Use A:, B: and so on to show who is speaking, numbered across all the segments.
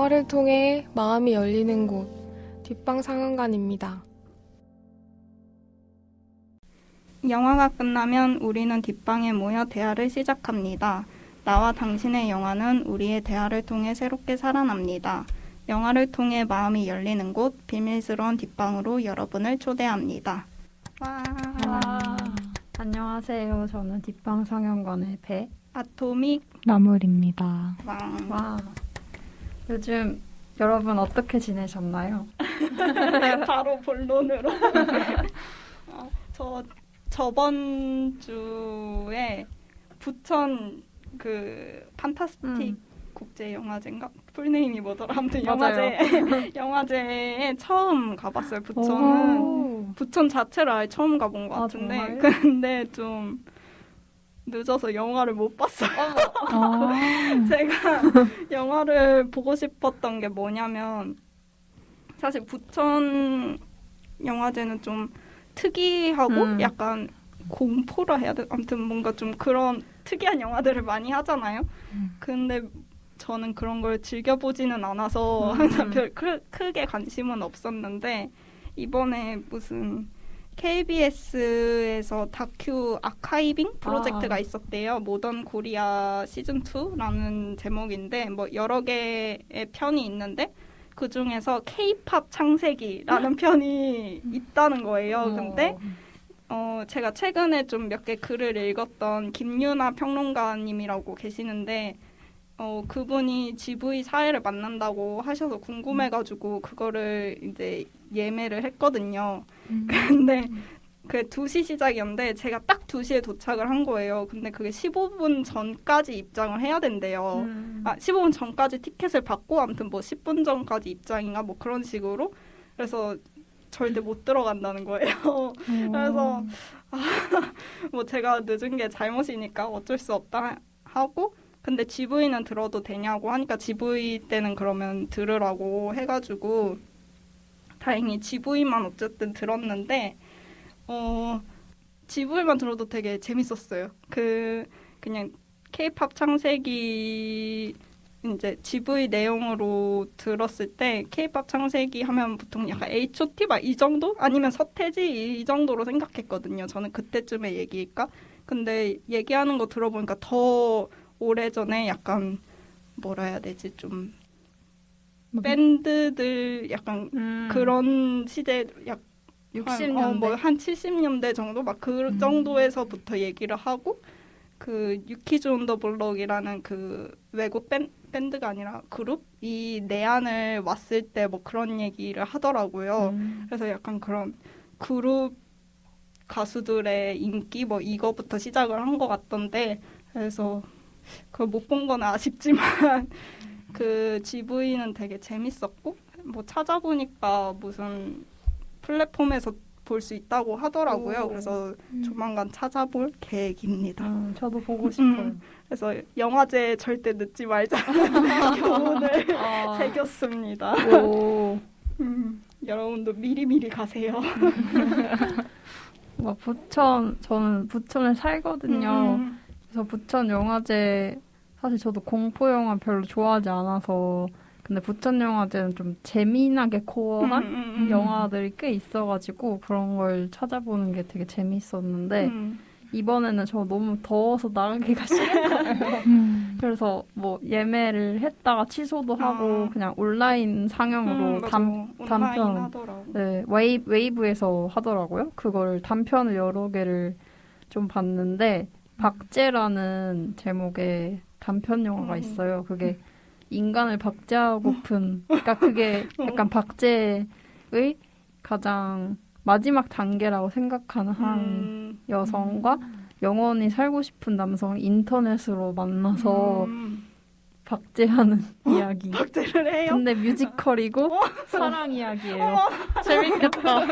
A: 영화를 통해 마음이 열리는 곳, 뒷방 상영관입니다.
B: 영화가 끝나면 우리는 뒷방에 모여 대화를 시작합니다. 나와 당신의 영화는 우리의 대화를 통해 새롭게 살아납니다. 영화를 통해 마음이 열리는 곳, 비밀스러운 뒷방으로 여러분을 초대합니다. 와.
C: 안녕하세요. 저는 뒷방 상영관의 배
B: 아토믹
D: 나물입니다.
C: 와. 요즘 여러분 어떻게 지내셨나요?
B: 바로 본론으로. 저번 주에 부천 그 판타스틱 국제영화제인가? 풀네임이 뭐더라? 아무튼 영화제에 처음 가봤어요. 부천 자체를 아예 처음 가본 것 같은데 근데 좀 늦어서 영화를 못 봤어요. 제가 영화를 보고 싶었던 게 뭐냐면 사실 부천 영화제는 좀 특이하고 약간 공포라 해야 돼? 아무튼 뭔가 좀 그런 특이한 영화들을 많이 하잖아요. 근데 저는 그런 걸 즐겨보지는 않아서 항상 별 크게 관심은 없었는데 이번에 무슨 KBS에서 다큐 아카이빙 프로젝트가 있었대요. 모던 코리아 시즌2라는 제목인데 뭐 여러 개의 편이 있는데 그 중에서 K-팝 창세기라는 편이 있다는 거예요. 근데 제가 최근에 좀 몇 개 글을 읽었던 김유나 평론가님이라고 계시는데 그분이 GV 사회를 만난다고 하셔서 궁금해가지고 그거를 이제 예매를 했거든요. 근데 그 2시 시작이었는데 제가 딱 2시에 도착을 한 거예요. 근데 그게 15분 전까지 입장을 해야 된대요. 15분 전까지 티켓을 받고 아무튼 뭐 10분 전까지 입장인가 뭐 그런 식으로. 그래서 절대 못 들어간다는 거예요. 그래서 뭐 제가 늦은 게 잘못이니까 어쩔 수 없다 하고 근데 GV는 들어도 되냐고 하니까 GV 때는 그러면 들으라고 해가지고 다행히 GV만 어쨌든 들었는데 GV만 들어도 되게 재밌었어요. 그냥 K-팝 창세기 이제 GV 내용으로 들었을 때 K-팝 창세기 하면 보통 약간 H.O.T 막 이 정도? 아니면 서태지 이 정도로 생각했거든요. 저는 그때쯤의 얘기일까? 근데 얘기하는 거 들어보니까 더 오래전에 약간 뭐라 해야 되지? 좀 밴드들 약간 그런 시대
C: 60년대
B: 한 70년대 정도 막 그 정도에서부터 얘기를 하고 그 유키즈 온 더 블록이라는 그 외국 밴드가 아니라 그룹이 내한을 왔을 때 뭐 그런 얘기를 하더라고요. 그래서 약간 그런 그룹 가수들의 인기 뭐 이거부터 시작을 한 것 같던데 그래서 그걸 못 본 건 아쉽지만 그 GV는 되게 재밌었고 뭐 찾아보니까 무슨 플랫폼에서 볼 수 있다고 하더라고요. 그래서 조만간 찾아볼 계획입니다.
C: 저도 보고 싶어요.
B: 그래서 영화제 절대 늦지 말자는 교훈을 새겼습니다. 여러분도 미리미리 가세요.
C: 저는 부천에 살거든요. 그래서 부천 영화제 사실 저도 공포 영화 별로 좋아하지 않아서 근데 부천 영화제는 좀 재미나게 코어한 영화들이 꽤 있어가지고 그런 걸 찾아보는 게 되게 재밌었는데 이번에는 저 너무 더워서 나가기가 싫은 거예요. 그래서 뭐 예매를 했다가 취소도 하고 그냥 온라인 상영으로 단편 네, 웨이브에서 하더라고요. 그걸 단편을 여러 개를 좀 봤는데 박제라는 제목의 단편 영화가 있어요. 그게 인간을 박제하고픈 그러니까 그게 약간 박제의 가장 마지막 단계라고 생각하는 한 여성과 영원히 살고 싶은 남성을 인터넷으로 만나서 박제하는 이야기.
B: 박제를 해요?
C: 근데 뮤지컬이고 사랑 이야기예요. 재밌겠다.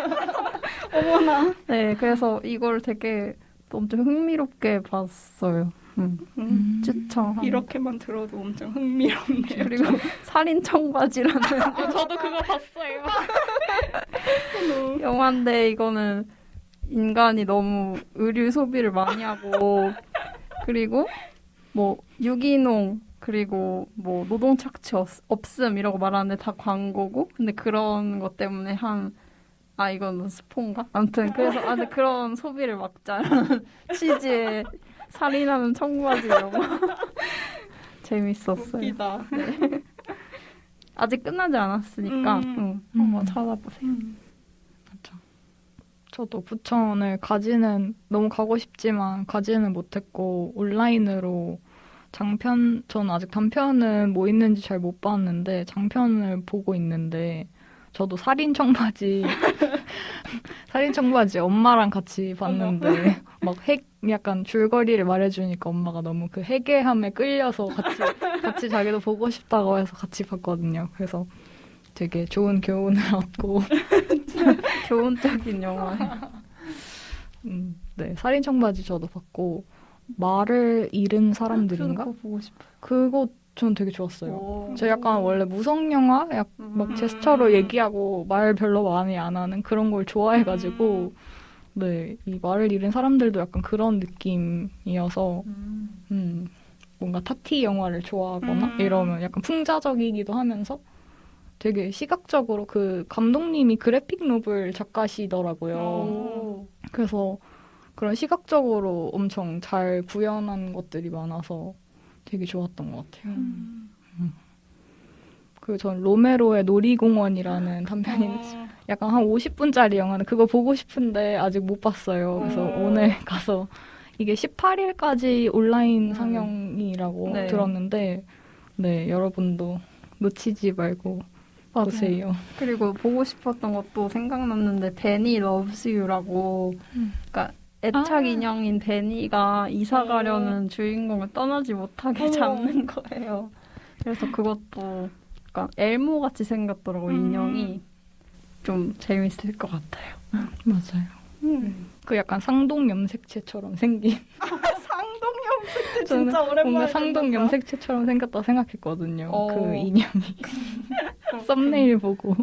B: 어머나.
C: 네, 그래서 이걸 되게 엄청 흥미롭게 봤어요. 추천.
B: 이렇게만 들어도 엄청 흥미롭네요.
C: 그리고 살인 청바지라는 저도 그거 봤어요. 영화인데 이거는 인간이 너무 의류 소비를 많이 하고 그리고 뭐 유기농 그리고 뭐 노동 착취 없음 이라고 말하는데 다 광고고 근데 그런 것 때문에 이건 스폰가? 아무튼 그래서 근데 그런 소비를 막자는 취지의 살인하는 청바지 영화 재밌었어요.
B: 웃기다.
C: 아직 끝나지 않았으니까 한번 찾아보세요.
D: 저도 부천을 너무 가고 싶지만 가지는 못했고 온라인으로 저는 아직 단편은 뭐 있는지 잘 못 봤는데 장편을 보고 있는데 저도 살인 청바지 엄마랑 같이 봤는데 막 약간 줄거리를 말해주니까 엄마가 너무 그 해괴함에 끌려서 같이 자기도 보고 싶다고 해서 같이 봤거든요. 그래서 되게 좋은 교훈을 얻고
C: 교훈적인 영화.
D: 네, 살인 청바지 저도 봤고 말을 잃은 사람들인가?
C: 그거 보고 싶어요.
D: 그거 저는 되게 좋았어요. 저 약간 원래 무성 영화 막 제스처로 얘기하고 말 별로 많이 안 하는 그런 걸 좋아해가지고 네, 이 말을 잃은 사람들도 약간 그런 느낌이어서 뭔가 타티 영화를 좋아하거나 이러면 약간 풍자적이기도 하면서 되게 시각적으로 그 감독님이 그래픽 노블 작가시더라고요. 그래서 그런 시각적으로 엄청 잘 구현한 것들이 많아서 되게 좋았던 것 같아요. 그리고 전 로메로의 놀이공원이라는 단편인데 약간 한 50분짜리 영화는 그거 보고 싶은데 아직 못 봤어요. 그래서 오늘 가서 이게 18일까지 온라인 상영이라고
C: 네.
D: 들었는데 네, 여러분도 놓치지 말고 보세요.
C: 그리고 보고 싶었던 것도 생각났는데 베니 러브스 유라고 그러니까 애착 인형인 베니가 이사 가려는 주인공을 떠나지 못하게 잡는 거예요. 그래서 그것도 약간 엘모 같이 생겼더라고 인형이. 좀 재밌을 것 같아요.
D: 맞아요. 그 약간 상동 염색체처럼 생긴.
B: 상동 염색체 진짜 오랜만에
D: 뭔가 상동
B: 듣는다.
D: 염색체처럼 생겼다 생각했거든요.
C: 어.
D: 그 인형이. 썸네일 보고.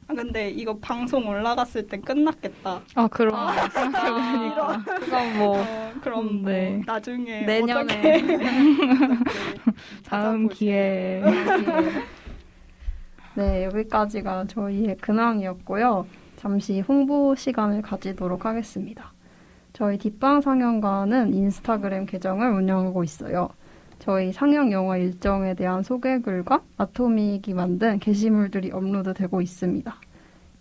B: 근데 이거 방송 올라갔을 땐 끝났겠다.
D: 그럼 생각해보니까.
C: 그건 뭐
B: 그럼
D: 네.
B: 뭐 나중에
C: 내년에
D: 다음 기회에.
C: 네, 여기까지가 저희의 근황이었고요. 잠시 홍보 시간을 가지도록 하겠습니다. 저희 뒷방 상영관은 인스타그램 계정을 운영하고 있어요. 저희 상영 영화 일정에 대한 소개글과 아토믹이 만든 게시물들이 업로드되고 있습니다.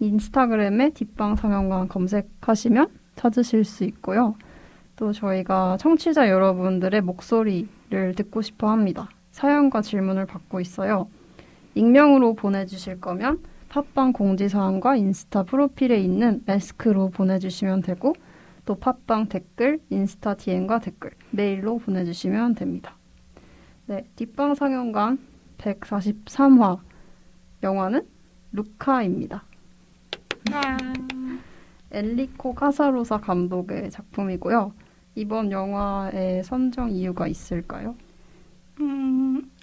C: 인스타그램에 뒷방 상영관 검색하시면 찾으실 수 있고요. 또 저희가 청취자 여러분들의 목소리를 듣고 싶어 합니다. 사연과 질문을 받고 있어요. 익명으로 보내주실 거면 팟빵 공지사항과 인스타 프로필에 있는 에스크로 보내주시면 되고 또 팟빵 댓글, 인스타 DM과 댓글, 메일로 보내주시면 됩니다. 네, 뒷방 상영관 143화 영화는 루카입니다. 엘리코 카사로사 감독의 작품이고요. 이번 영화의 선정 이유가 있을까요?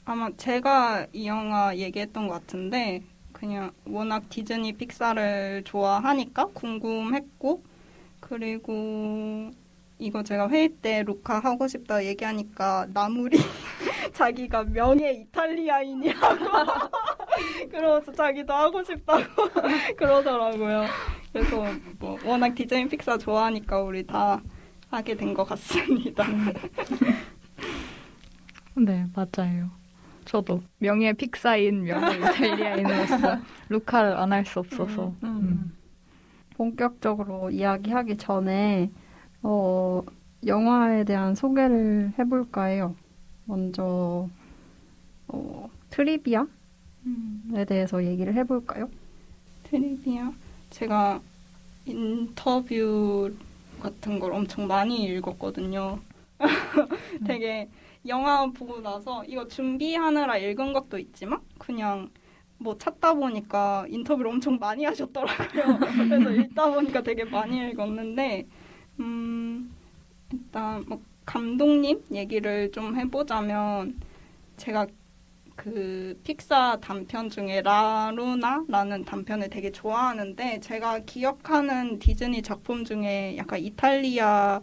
B: 아마 제가 이 영화 얘기했던 것 같은데 그냥 워낙 디즈니 픽사를 좋아하니까 궁금했고 그리고 이거 제가 회의 때 루카 하고 싶다 얘기하니까 나무리 자기가 명예 이탈리아인이라고 그러면서 자기도 하고 싶다고 그러더라고요. 그래서 뭐 워낙 디즈니 픽사 좋아하니까 우리 다 하게 된 것 같습니다.
D: 네, 맞아요. 저도 명예 픽사인 명예 이탈리아인으로서 루카를 안 할 수 없어서.
C: 본격적으로 이야기하기 전에 영화에 대한 소개를 해볼까 해요. 먼저 트리비아에 대해서 얘기를 해볼까요?
B: 트리비아? 제가 인터뷰 같은 걸 엄청 많이 읽었거든요. 되게 영화 보고 나서 이거 준비하느라 읽은 것도 있지만 그냥 뭐 찾다 보니까 인터뷰를 엄청 많이 하셨더라고요. 그래서 읽다 보니까 되게 많이 읽었는데 일단 뭐 감독님 얘기를 좀 해보자면 제가 그 픽사 단편 중에 라루나라는 단편을 되게 좋아하는데 제가 기억하는 디즈니 작품 중에 약간 이탈리아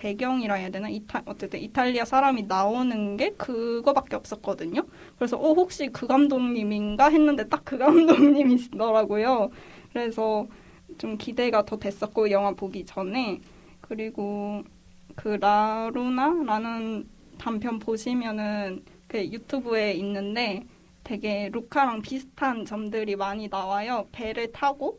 B: 배경이라 해야 되나? 어쨌든 이탈리아 사람이 나오는 게 그거밖에 없었거든요. 그래서 혹시 그 감독님인가 했는데 딱 그 감독님이시더라고요. 그래서 좀 기대가 더 됐었고 영화 보기 전에. 그리고 그 라루나라는 단편 보시면은 그 유튜브에 있는데 되게 루카랑 비슷한 점들이 많이 나와요. 배를 타고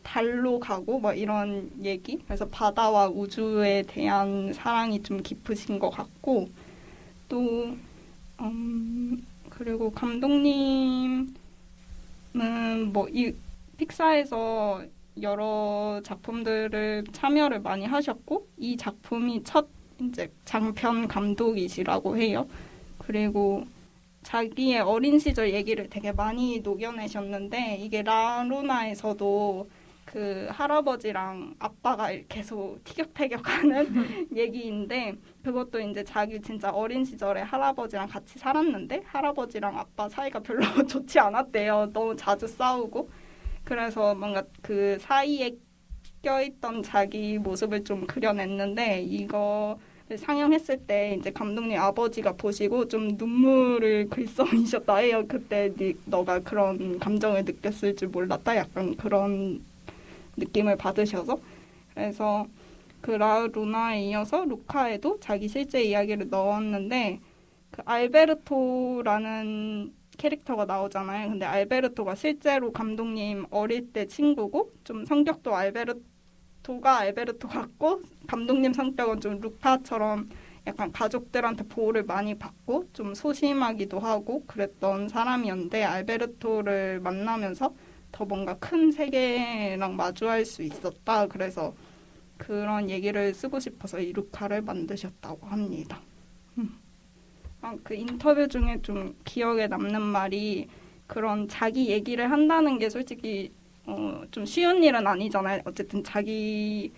B: 달로 가고 뭐 이런 얘기. 그래서 바다와 우주에 대한 사랑이 좀 깊으신 것 같고 또 그리고 감독님은 뭐 이 픽사에서 여러 작품들을 참여를 많이 하셨고 이 작품이 첫 이제 장편 감독이시라고 해요. 그리고 자기의 어린 시절 얘기를 되게 많이 녹여내셨는데 이게 라루나에서도 그 할아버지랑 아빠가 계속 티격태격하는 얘기인데 그것도 이제 자기 진짜 어린 시절에 할아버지랑 같이 살았는데 할아버지랑 아빠 사이가 별로 좋지 않았대요. 너무 자주 싸우고. 그래서 뭔가 그 사이에 껴있던 자기 모습을 좀 그려냈는데 이거 상영했을 때 이제 감독님 아버지가 보시고 좀 눈물을 글썽이셨다 해요. 그때 너가 그런 감정을 느꼈을 줄 몰랐다. 약간 그런 느낌을 받으셔서. 그래서 그 라루나에 이어서 루카에도 자기 실제 이야기를 넣었는데 그 알베르토라는 캐릭터가 나오잖아요. 근데 알베르토가 실제로 감독님 어릴 때 친구고 좀 성격도 알베르토가 알베르토 같고 감독님 성격은 좀 루카처럼 약간 가족들한테 보호를 많이 받고 좀 소심하기도 하고 그랬던 사람이었는데 알베르토를 만나면서 더 뭔가 큰 세계랑 마주할 수 있었다. 그래서 그런 얘기를 쓰고 싶어서 이 루카를 만드셨다고 합니다. 그 인터뷰 중에 좀 기억에 남는 말이 그런 자기 얘기를 한다는 게 솔직히 좀 쉬운 일은 아니잖아요. 어쨌든 자기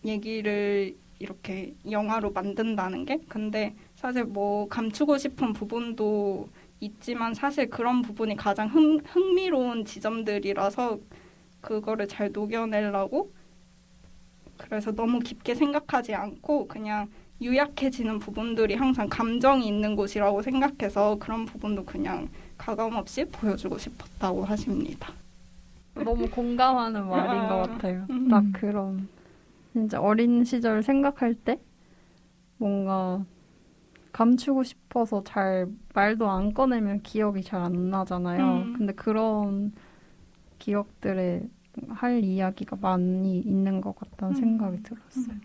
B: 얘기를 이렇게 영화로 만든다는 게. 근데 사실 뭐 감추고 싶은 부분도 있지만 사실 그런 부분이 가장 흥미로운 지점들이라서 그거를 잘 녹여내려고 그래서 너무 깊게 생각하지 않고 그냥 유약해지는 부분들이 항상 감정이 있는 곳이라고 생각해서 그런 부분도 그냥 가감없이 보여주고 싶었다고 하십니다.
C: 너무 공감하는 말인 것 같아요. 딱 그런 진짜 어린 시절 생각할 때 뭔가 감추고 싶어서 잘 말도 안 꺼내면 기억이 잘 안 나잖아요. 근데 그런 기억들에 할 이야기가 많이 있는 것 같다는 생각이 들었어요.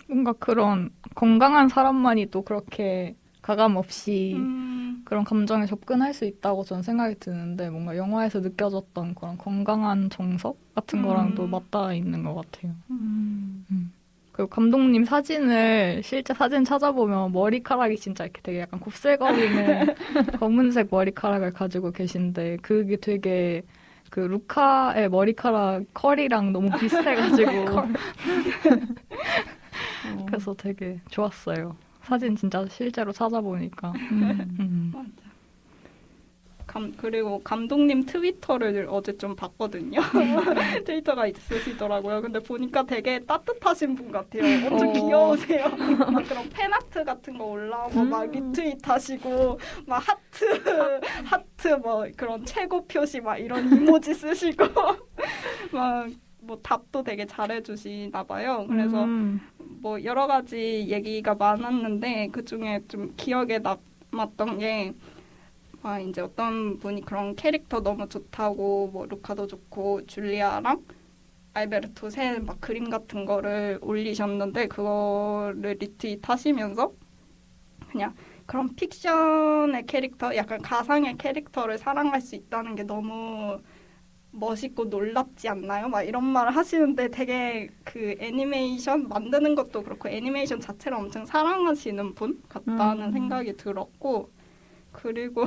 D: 뭔가 그런 건강한 사람만이 또 그렇게 가감 없이 그런 감정에 접근할 수 있다고 저는 생각이 드는데 뭔가 영화에서 느껴졌던 그런 건강한 정서 같은 거랑도 맞닿아 있는 것 같아요. 그리고 감독님 사진을 실제 사진 찾아보면 머리카락이 진짜 이렇게 되게 약간 곱슬거리는 검은색 머리카락을 가지고 계신데 그게 되게 그 루카의 머리카락 컬이랑 너무 비슷해가지고 그래서 되게 좋았어요. 사진 진짜 실제로 찾아보니까.
B: 맞아. 그리고 감독님 트위터를 어제 좀 봤거든요. 트위터가 있으시더라고요. 근데 보니까 되게 따뜻하신 분 같아요. 엄청 귀여우세요. 막 그런 팬아트 같은 거 올라오고 막 리트윗 하시고 막 하트 뭐 그런 최고 표시 막 이런 이모지 쓰시고 막 뭐 답도 되게 잘해주시나 봐요. 그래서 뭐 여러 가지 얘기가 많았는데 그 중에 좀 기억에 남았던 게 이제 어떤 분이 그런 캐릭터 너무 좋다고 뭐 루카도 좋고 줄리아랑 알베르토 새 막 그림 같은 거를 올리셨는데 그거를 리트윗 하시면서 그냥 그런 픽션의 캐릭터, 약간 가상의 캐릭터를 사랑할 수 있다는 게 너무 멋있고 놀랍지 않나요? 막 이런 말을 하시는데 되게 그 애니메이션 만드는 것도 그렇고 애니메이션 자체를 엄청 사랑하시는 분 같다는 생각이 들었고 그리고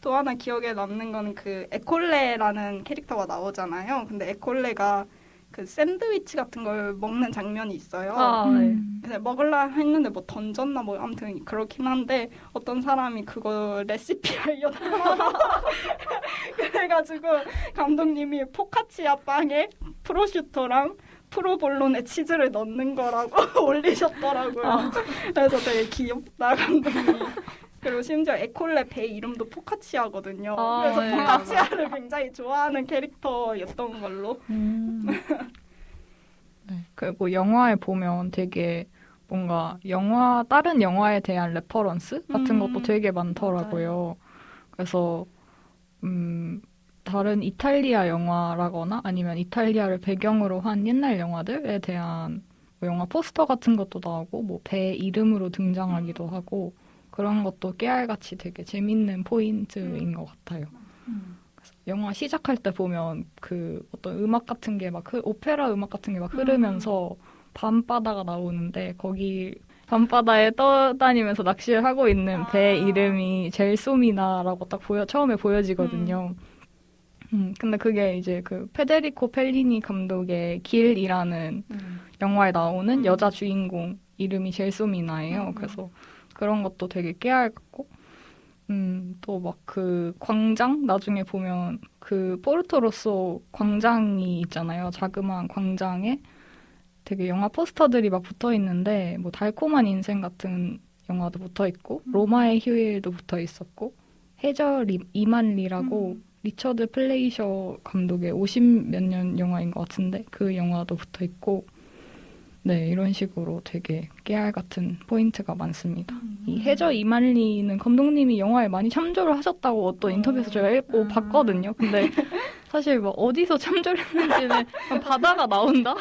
B: 또 하나 기억에 남는 건 그 에콜레라는 캐릭터가 나오잖아요. 근데 에콜레가 그 샌드위치 같은 걸 먹는 장면이 있어요.
C: 아, 네.
B: 그래서 먹으려 했는데 뭐 던졌나 뭐 아무튼 그렇긴 한데 어떤 사람이 그거 레시피 알려달라고 그래가지고 감독님이 포카치아 빵에 프로슈토랑 프로볼로네 치즈를 넣는 거라고 올리셨더라고요. 그래서 되게 귀엽다 감독님. 그리고 심지어 에콜레 배 이름도 포카치아거든요.
C: 아,
B: 그래서
C: 네.
B: 포카치아를 굉장히 좋아하는 캐릭터였던 걸로.
D: 네. 그리고 영화에 보면 되게 뭔가 다른 영화에 대한 레퍼런스 같은 것도 되게 많더라고요. 그래서, 다른 이탈리아 영화라거나 아니면 이탈리아를 배경으로 한 옛날 영화들에 대한 뭐 영화 포스터 같은 것도 나오고, 뭐 배 이름으로 등장하기도 하고, 그런 것도 깨알같이 되게 재밌는 포인트인 것 같아요. 그래서 영화 시작할 때 보면 그 어떤 음악 같은 게 막 오페라 음악 같은 게 막 흐르면서 밤바다가 나오는데 거기 밤바다에 떠다니면서 낚시를 하고 있는 배 이름이 젤소미나라고 딱 처음에 보여지거든요. 근데 그게 이제 그 페데리코 펠리니 감독의 길이라는 영화에 나오는 여자 주인공 이름이 젤소미나예요. 그래서 그런 것도 되게 깨알 같고, 또 막 그 광장 나중에 보면 그 포르토로소 광장이 있잖아요. 자그마한 광장에 되게 영화 포스터들이 막 붙어 있는데 뭐 달콤한 인생 같은 영화도 붙어 있고 로마의 휴일도 붙어 있었고 해저 이만리라고 리처드 플레이셔 감독의 50 몇 년 영화인 것 같은데 그 영화도 붙어 있고 네, 이런 식으로 되게 깨알 같은 포인트가 많습니다. 이 해저 이만리는 감독님이 영화에 많이 참조를 하셨다고 어떤 인터뷰에서 제가 읽고 봤거든요. 근데 사실 뭐 어디서 참조를 했는지는 그냥 바다가 나온다?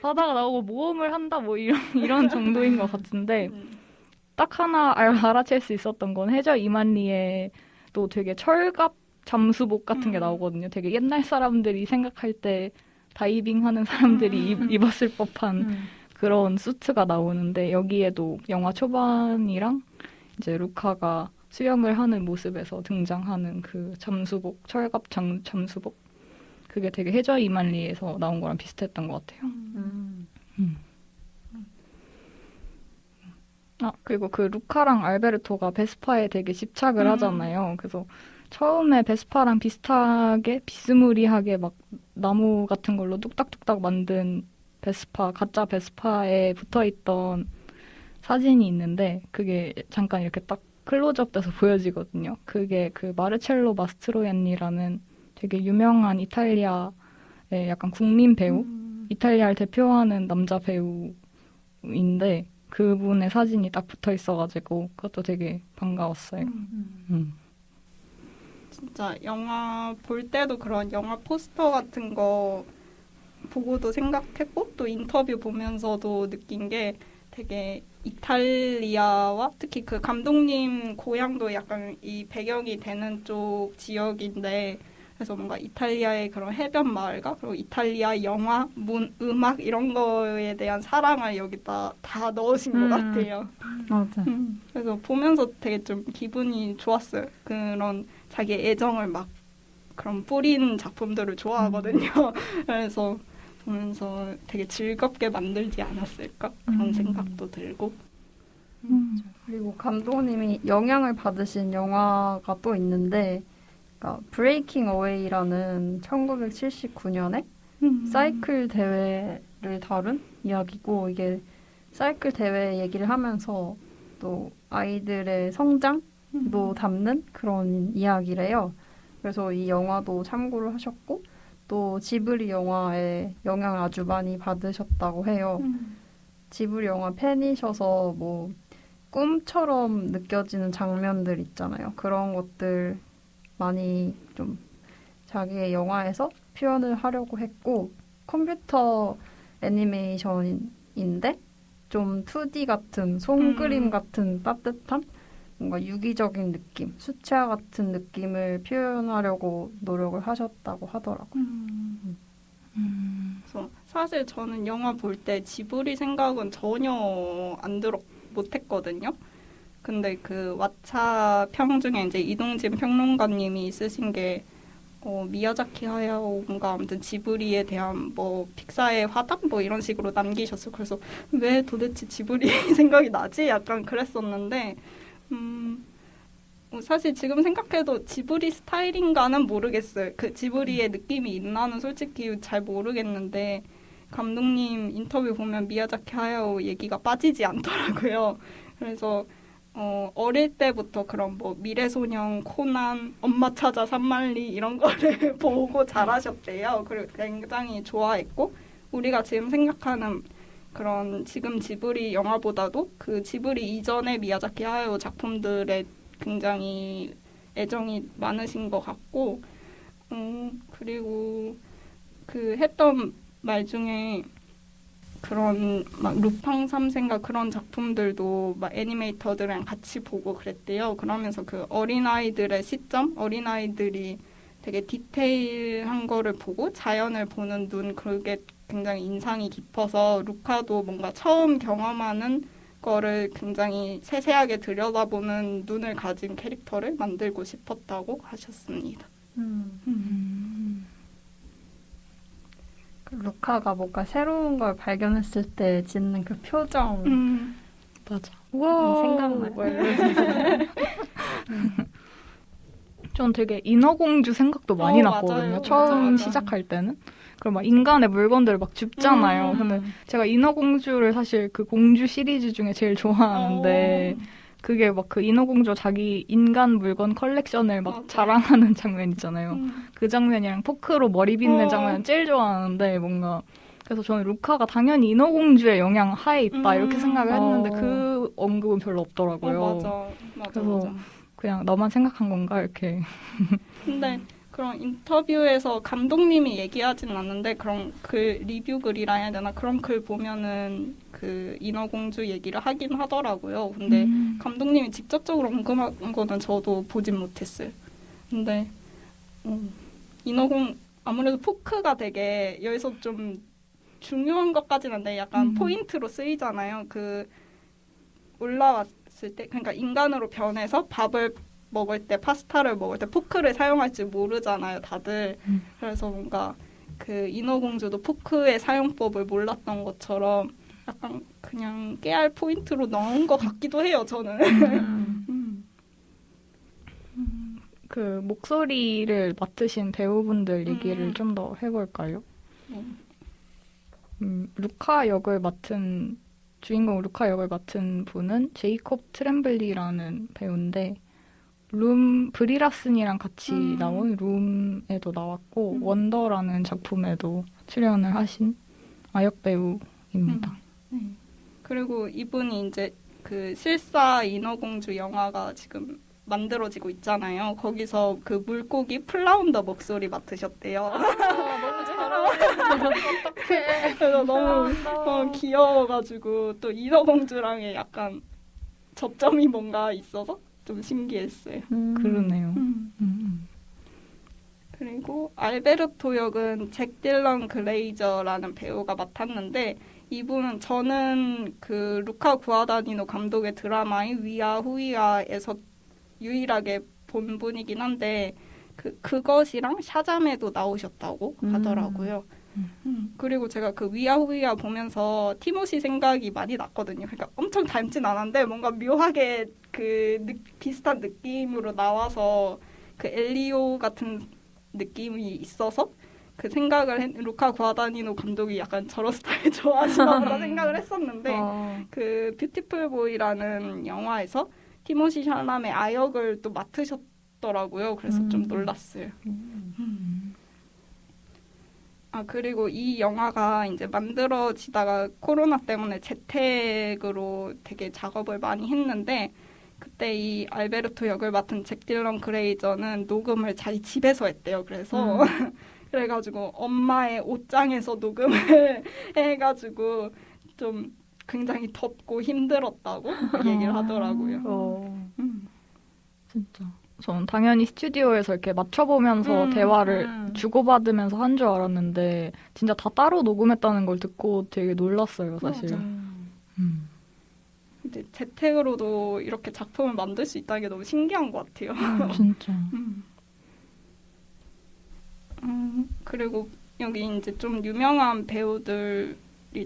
D: 바다가 나오고 모험을 한다? 뭐 이런 정도인 것 같은데 딱 하나 알아챌 수 있었던 건 해저 이만리에도 되게 철갑 잠수복 같은 게 나오거든요. 되게 옛날 사람들이 생각할 때 다이빙 하는 사람들이 입었을 법한 그런 수트가 나오는데 여기에도 영화 초반이랑 이제 루카가 수영을 하는 모습에서 등장하는 그 잠수복, 철갑 잠수복 그게 되게 해저 이만리에서 나온 거랑 비슷했던 것 같아요. 그리고 그 루카랑 알베르토가 베스파에 되게 집착을 하잖아요. 그래서 처음에 베스파랑 비슷하게 비스무리하게 막 나무 같은 걸로 뚝딱뚝딱 만든 베스파, 가짜 베스파에 붙어있던 사진이 있는데 그게 잠깐 이렇게 딱 클로즈업 돼서 보여지거든요. 그게 그 마르첼로 마스트로얀니라는 되게 유명한 이탈리아의 약간 국민 배우, 이탈리아를 대표하는 남자 배우인데 그분의 사진이 딱 붙어 있어가지고 그것도 되게 반가웠어요.
B: 진짜 영화 볼 때도 그런 영화 포스터 같은 거 보고도 생각했고 또 인터뷰 보면서도 느낀 게 되게 이탈리아와 특히 그 감독님 고향도 약간 이 배경이 되는 쪽 지역인데 그래서 뭔가 이탈리아의 그런 해변 마을과 그리고 이탈리아 영화, 음악 이런 거에 대한 사랑을 여기다 다 넣으신 것 같아요.
C: 맞아.
B: 그래서 보면서 되게 좀 기분이 좋았어요. 그런 자기 애정을 막 그런 뿌리는 작품들을 좋아하거든요. 그래서 보면서 되게 즐겁게 만들지 않았을까 그런 생각도 들고.
C: 그리고 감독님이 영향을 받으신 영화가 또 있는데 그러니까 브레이킹 어웨이라는 1979년에 사이클 대회를 다룬 이야기고 이게 사이클 대회 얘기를 하면서 또 아이들의 성장도 담는 그런 이야기래요. 그래서 이 영화도 참고를 하셨고 또 지브리 영화에 영향을 아주 많이 받으셨다고 해요. 지브리 영화 팬이셔서 뭐 꿈처럼 느껴지는 장면들 있잖아요. 그런 것들 많이 좀 자기의 영화에서 표현을 하려고 했고 컴퓨터 애니메이션인데 좀 2D 같은 손그림 같은 따뜻한 뭔가 유기적인 느낌, 수채화 같은 느낌을 표현하려고 노력을 하셨다고 하더라고요.
B: 그래서 사실 저는 영화 볼 때 지브리 생각은 전혀 못했거든요. 근데 그 왓챠 평 중에 이제 이동진 평론가님이 쓰신 게 미야자키 하야오가 아무튼 지브리에 대한 뭐 픽사의 화답 뭐 이런 식으로 남기셨어요. 그래서 왜 도대체 지브리 생각이 나지? 약간 그랬었는데 사실 지금 생각해도 지브리 스타일인가는 모르겠어요. 그 지브리의 느낌이 있나는 솔직히 잘 모르겠는데 감독님 인터뷰 보면 미야자키 하야오 얘기가 빠지지 않더라고요. 그래서 어릴 때부터 그런 뭐 미래소년, 코난, 엄마 찾아 산만리 이런 거를 보고 자라셨대요. 그리고 굉장히 좋아했고 우리가 지금 생각하는 그런 지금 지브리 영화보다도 그 지브리 이전의 미야자키 하야오 작품들에 굉장히 애정이 많으신 것 같고 그리고 그 했던 말 중에 그런 막 루팡 3세인가 그런 작품들도 막 애니메이터들이랑 같이 보고 그랬대요. 그러면서 그 어린아이들의 시점, 어린아이들이 되게 디테일한 거를 보고 자연을 보는 눈, 그게 굉장히 인상이 깊어서 루카도 뭔가 처음 경험하는 거를 굉장히 세세하게 들여다보는 눈을 가진 캐릭터를 만들고 싶었다고 하셨습니다.
C: 루카가 뭔가 새로운 걸 발견했을 때 짓는 그 표정
D: 맞아. 와
C: 생각나요.
D: 전 되게 인어공주 생각도 많이 났거든요.
B: 맞아요.
D: 처음
B: 맞아.
D: 시작할 때는. 그리고 막 인간의 물건들 막 줍잖아요. 근데 제가 인어공주를 사실 그 공주 시리즈 중에 제일 좋아하는데 그게 막 그 인어공주 자기 인간 물건 컬렉션을 막
B: 맞아.
D: 자랑하는 장면 있잖아요. 그 장면이랑 포크로 머리 빗는 장면 제일 좋아하는데 뭔가 그래서 저는 루카가 당연히 인어공주의 영향 하에 있다 이렇게 생각을 했는데 그 언급은 별로 없더라고요.
B: 맞아.
D: 그래서 그냥 너만 생각한 건가 이렇게.
B: 근데 그런 인터뷰에서 감독님이 얘기하진 않는데 그런 글 리뷰 글이라 해야 되나 그런 글 보면은 그 인어공주 얘기를 하긴 하더라고요. 근데 감독님이 직접적으로 언급한 거는 저도 보진 못했어요. 근데 아무래도 포크가 되게 여기서 좀 중요한 것까지는 한데 약간 포인트로 쓰이잖아요. 그 올라왔을 때 그러니까 인간으로 변해서 밥을 먹을 때 파스타를 먹을 때 포크를 사용할 줄 모르잖아요, 다들. 그래서 뭔가 그 인어공주도 포크의 사용법을 몰랐던 것처럼 약간 그냥 깨알 포인트로 넣은 것 같기도 해요, 저는.
D: 그 목소리를 맡으신 배우분들 얘기를 좀 더 해볼까요? 루카 역을 맡은 주인공 루카 역을 맡은 분은 제이콥 트렘블리라는 배우인데 브리라슨이랑 같이 나온 룸에도 나왔고 원더라는 작품에도 출연을 하신 아역 배우입니다.
B: 그리고 이분이 이제 그 실사 인어공주 영화가 지금 만들어지고 있잖아요. 거기서 그 물고기 플라운더 목소리 맡으셨대요. 너무 잘하네. 그래서 너무 귀여워가지고 또 인어공주랑의 약간 접점이 뭔가 있어서 좀 신기했어요.
D: 그러네요.
B: 그리고 알베르토 역은 잭 딜런 글레이저라는 배우가 맡았는데 이분은 저는 그 루카 구아다니노 감독의 드라마인 위아 후이아에서 유일하게 본 분이긴 한데 그것이랑 샤잠에도 나오셨다고 하더라고요. 그리고 제가 그 위아 후이아 보면서 티모시 생각이 많이 났거든요. 그러니까 엄청 닮진 않았는데 뭔가 묘하게 비슷한 느낌으로 나와서 그 엘리오 같은 느낌이 있어서 그 생각을 루카 구아다니노 감독이 약간 저런 스타일 좋아하시나 보다 생각을 했었는데 그 뷰티풀 보이라는 영화에서 티모시 샬라메 아역을 또 맡으셨더라고요. 그래서 좀 놀랐어요. 그리고 이 영화가 이제 만들어지다가 코로나 때문에 재택으로 되게 작업을 많이 했는데 그때 이 알베르토 역을 맡은 잭 딜런 그레이저는 녹음을 자기 집에서 했대요. 그래서 그래가지고 엄마의 옷장에서 녹음을 해가지고 좀 굉장히 덥고 힘들었다고 얘기를 하더라고요.
D: 진짜. 저는 당연히 스튜디오에서 이렇게 맞춰보면서 대화를 주고받으면서 한 줄 알았는데 진짜 다 따로 녹음했다는 걸 듣고 되게 놀랐어요, 사실.
B: 이제 재택으로도 이렇게 작품을 만들 수 있다는 게 너무 신기한 것 같아요.
D: 진짜.
B: 그리고 여기 이제 좀 유명한 배우들이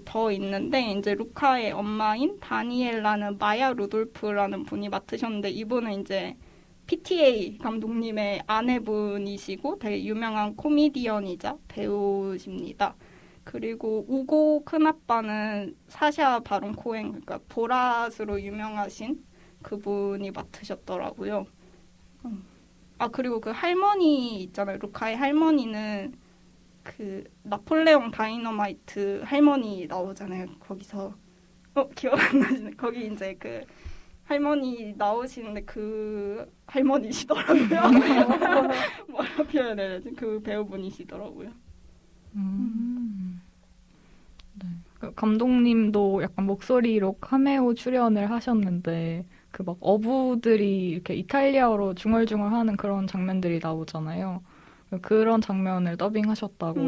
B: 더 있는데 이제 루카의 엄마인 다니엘라는 마야 루돌프라는 분이 맡으셨는데 이분은 이제 PTA 감독님의 아내분이시고 되게 유명한 코미디언이자 배우십니다. 그리고 우고 큰아빠는 사샤 바론 코행, 그러니까 보랏으로 유명하신 그분이 맡으셨더라고요. 아, 그리고 그 할머니 있잖아요. 루카의 할머니는 그 나폴레옹 다이너마이트 할머니 나오잖아요. 거기서 기억 안 나시네. 거기 이제 그 할머니 나오시는데 그 할머니시더라고요. 뭐라 표현해야 되지? 그 배우분이시더라고요.
D: 네. 그 감독님도 약간 목소리로 카메오 출연을 하셨는데 그 막 어부들이 이렇게 이탈리아어로 중얼중얼하는 그런 장면들이 나오잖아요. 그런 장면을 더빙하셨다고.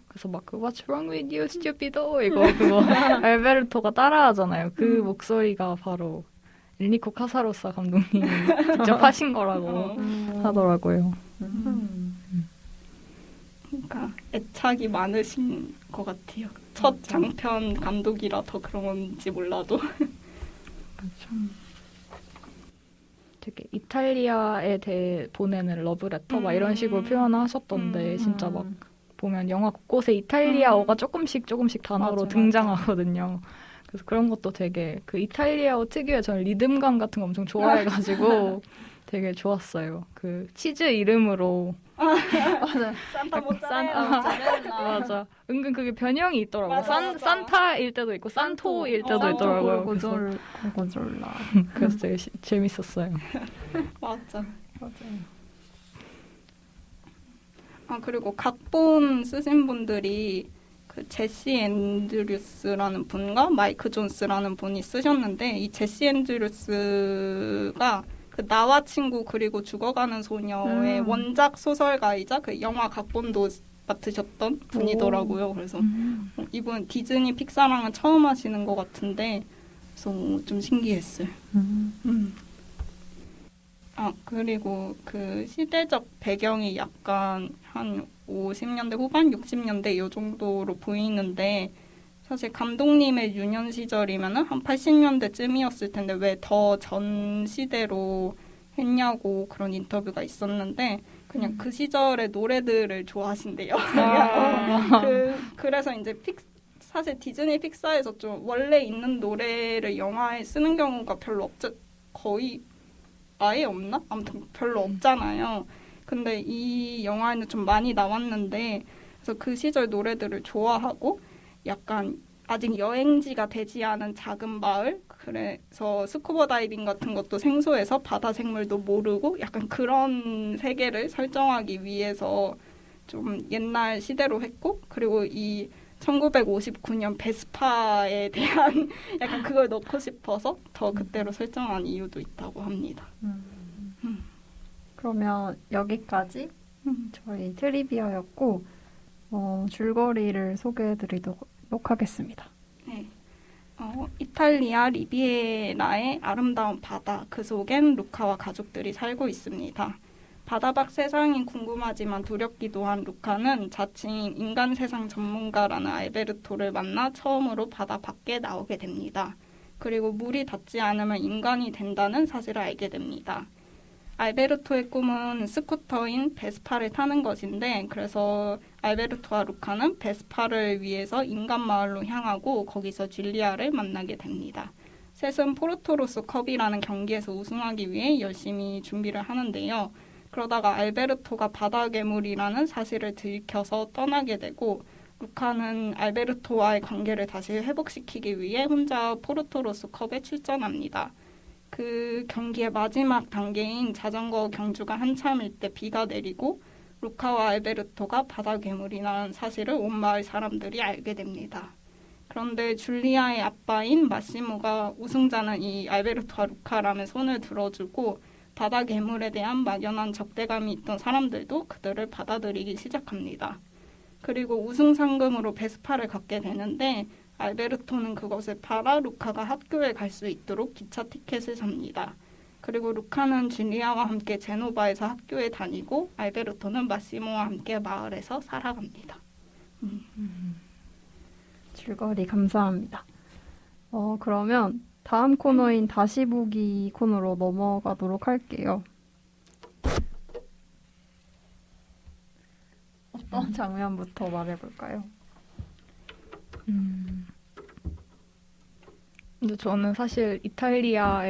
D: 그래서 막 그 What's wrong with you, stupido? 그거 알베르토가 따라하잖아요. 그 목소리가 바로 엔리코 카사로사 감독님이 직접 하신 거라고 하더라고요.
B: 그러니까 애착이 많으신 것 같아요. 첫 장편 감독이라 더 그런 건지 몰라도.
D: 그렇죠. 되게 이탈리아에 대해 보내는 러브레터 막 이런 식으로 표현하셨던데 진짜 막 보면 영화 곳곳에 이탈리아어가 조금씩 단어로 등장하거든요. 그래서 그런 것도 되게 그 이탈리아어 특유의 저는 리듬감 같은 거 엄청 좋아해가지고 되게 좋았어요. 그 치즈 이름으로
C: 맞아.
B: 산타 모짜렐라.
D: 맞아. 은근 그게 변형이 있더라고요. 산타일 때도 있고 산토일 때도 있더라고요.
C: 고졸라.
D: 그래서 되게 재밌었어요.
B: 맞아. 맞아요. 아, 그리고 각본 쓰신 분들이 그 제시 앤드류스라는 분과 마이크 존스라는 분이 쓰셨는데 이 제시 앤드류스가 그 나와 친구 그리고 죽어가는 소녀의 원작 소설가이자 그 영화 각본도 맡으셨던 분이더라고요. 그래서 이분 디즈니 픽사랑은 처음 하시는 것 같은데 그래서 좀 신기했어요. 아, 그리고 그 시대적 배경이 약간 한 50년대 후반, 60년대 이 정도로 보이는데 사실 감독님의 유년 시절이면은 한 80년대쯤이었을 텐데 왜 더 전 시대로 했냐고 그런 인터뷰가 있었는데 그냥 그 시절의 노래들을 좋아하신대요. 그래서 이제 사실 디즈니 픽사에서 좀 원래 있는 노래를 영화에 쓰는 경우가 별로 거의 아예 없나? 아무튼 별로 없잖아요. 근데 이 영화에는 좀 많이 나왔는데 그래서 그 시절 노래들을 좋아하고 약간 아직 여행지가 되지 않은 작은 마을 그래서 스쿠버 다이빙 같은 것도 생소해서 바다 생물도 모르고 약간 그런 세계를 설정하기 위해서 좀 옛날 시대로 했고 그리고 이 1959년 베스파에 대한 약간 그걸 넣고 싶어서 더 그때로 설정한 이유도 있다고 합니다.
C: 그러면 여기까지 저희 트리비아였고 줄거리를 소개해드리도록 하겠습니다.
B: 네. 이탈리아 리비에라의 아름다운 바다, 그 속엔 루카와 가족들이 살고 있습니다. 바다 밖 세상이 궁금하지만 두렵기도 한 루카는 자칭 인간 세상 전문가라는 알베르토를 만나 처음으로 바다 밖에 나오게 됩니다. 그리고 물이 닿지 않으면 인간이 된다는 사실을 알게 됩니다. 알베르토의 꿈은 스쿠터인 베스파를 타는 것인데 그래서 알베르토와 루카는 베스파를 위해서 인간 마을로 향하고 거기서 줄리아를 만나게 됩니다. 셋은 포르토로스 컵이라는 경기에서 우승하기 위해 열심히 준비를 하는데요. 그러다가 알베르토가 바다 괴물이라는 사실을 들켜서 떠나게 되고 루카는 알베르토와의 관계를 다시 회복시키기 위해 혼자 포르토로스 컵에 출전합니다. 그 경기의 마지막 단계인 자전거 경주가 한참일 때 비가 내리고 루카와 알베르토가 바다 괴물이라는 사실을 온 마을 사람들이 알게 됩니다. 그런데 줄리아의 아빠인 마시모가 우승자는 이 알베르토와 루카라며 손을 들어주고 바다 괴물에 대한 막연한 적대감이 있던 사람들도 그들을 받아들이기 시작합니다. 그리고 우승 상금으로 베스파를 갖게 되는데 알베르토는 그것을 팔아 루카가 학교에 갈 수 있도록 기차 티켓을 삽니다. 그리고 루카는 줄리아와 함께 제노바에서 학교에 다니고 알베르토는 마시모와 함께 마을에서 살아갑니다.
C: 줄거리 감사합니다. 그러면 다음 코너인 다시 보기 코너로 넘어가도록 할게요. 어떤 장면부터 말해볼까요?
D: 근데 저는 사실 이탈리아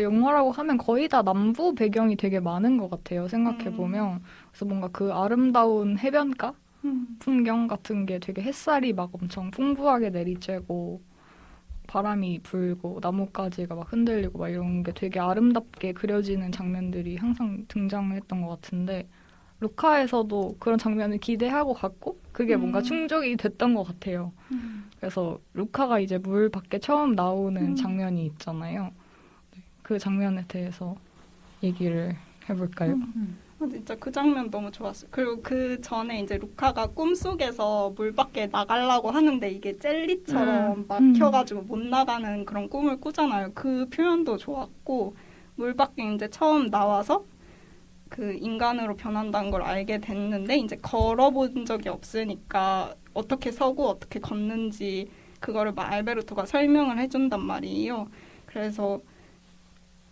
D: 영화라고 하면 거의 다 남부 배경이 되게 많은 것 같아요. 생각해보면. 그래서 뭔가 그 아름다운 해변가? 풍경 같은 게 되게 햇살이 막 엄청 풍부하게 내리쬐고 바람이 불고 나뭇가지가 막 흔들리고 막 이런 게 되게 아름답게 그려지는 장면들이 항상 등장했던 것 같은데 루카에서도 그런 장면을 기대하고 갔고 그게 뭔가 충족이 됐던 것 같아요. 그래서 루카가 이제 물 밖에 처음 나오는 장면이 있잖아요. 네, 그 장면에 대해서 얘기를 해볼까요?
B: 진짜 그 장면 너무 좋았어요. 그리고 그 전에 이제 루카가 꿈속에서 물 밖에 나가려고 하는데 이게 젤리처럼 막혀가지고 못 나가는 그런 꿈을 꾸잖아요. 그 표현도 좋았고 물 밖에 이제 처음 나와서 그 인간으로 변한다는 걸 알게 됐는데 이제 걸어본 적이 없으니까 어떻게 서고 어떻게 걷는지 그거를 막 알베르토가 설명을 해준단 말이에요. 그래서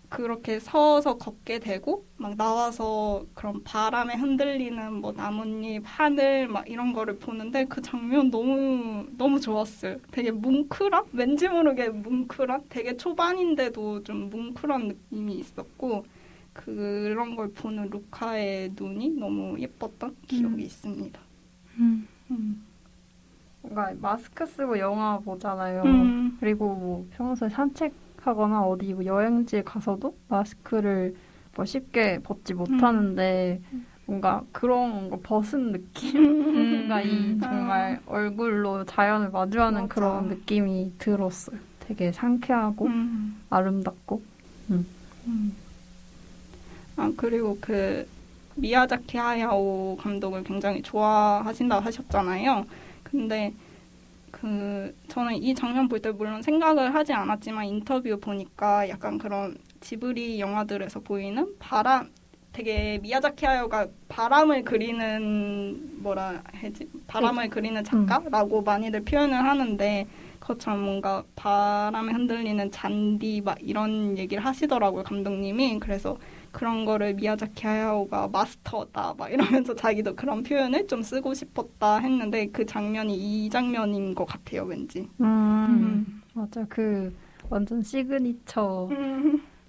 B: 그렇게 서서 걷게 되고 막 나와서 그런 바람에 흔들리는 뭐 나뭇잎, 하늘 막 이런 거를 보는데 그 장면 너무 좋았어요. 되게 뭉클한? 왠지 모르게 뭉클한? 되게 초반인데도 좀 뭉클한 느낌이 있었고 그런 걸 보는 루카의 눈이 너무 예뻤던 기억이 있습니다.
C: 뭔가 마스크 쓰고 영화 보잖아요. 그리고 뭐 평소에 산책하거나 어디 뭐 여행지에 가서도 마스크를 뭐 쉽게 벗지 못하는데 뭔가 그런 거 벗은 느낌? 뭔가 이 정말 얼굴로 자연을 마주하는
B: 맞아.
C: 그런 느낌이 들었어요. 되게 상쾌하고 아름답고.
B: 그리고 그 미야자키 하야오 감독을 굉장히 좋아하신다고 하셨잖아요. 근데 저는 이 장면 볼 때 물론 생각을 하지 않았지만 인터뷰 보니까 약간 그런 지브리 영화들에서 보이는 되게 미야자키 하야오가 바람을 그리는 바람을 그리는 작가라고 많이들 표현을 하는데 그것처럼 뭔가 바람에 흔들리는 잔디 막 이런 얘기를 하시더라고요, 감독님이. 그래서 그런 거를 미야자키 하야오가 마스터다 막 이러면서 자기도 그런 표현을 좀 쓰고 싶었다 했는데 그 장면이 이 장면인 것 같아요, 왠지.
C: 맞아. 그 완전 시그니처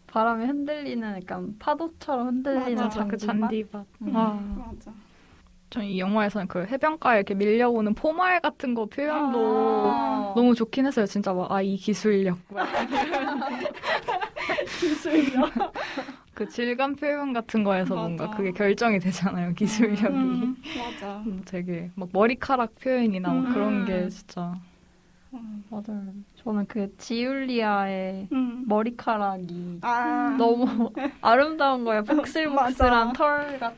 C: 바람에 흔들리는 약간 파도처럼 흔들리는
B: 맞아,
D: 그
C: 잔디밭.
D: 잔디밭.
B: 맞아.
D: 전 이 영화에서는 그 해변가에 이렇게 밀려오는 포말 같은 거 표현도 너무 좋긴 했어요. 진짜 막, 이 기술력.
B: 기술력.
D: 그 질감 표현 같은 거에서
B: 맞아.
D: 뭔가 그게 결정이 되잖아요. 기술력이.
B: 맞아.
D: 되게 막 머리카락 표현이나 막 그런 게 진짜.
C: 맞아요. 저는 그 지울리아의 머리카락이 너무 아름다운 거예요. 복슬복슬한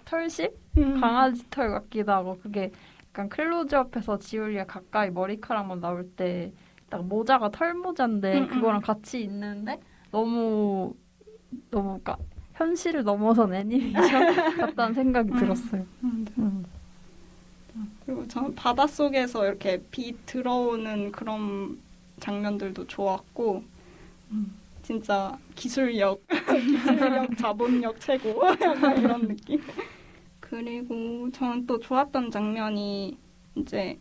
C: 털실? 강아지 털 같기도 하고 그게 약간 클로즈업해서 지울리아 가까이 머리카락만 나올 때 딱 모자가 털모자인데 그거랑 같이 있는데 너무 그러니까 현실을 넘어선 애니메이션 같다는 생각이 들었어요.
B: 그리고 저는 바닷속에서 이렇게 비 들어오는 그런 장면들도 좋았고 진짜 기술력, 자본력 최고 약간 이런 느낌. 그리고 저는 또 좋았던 장면이 이제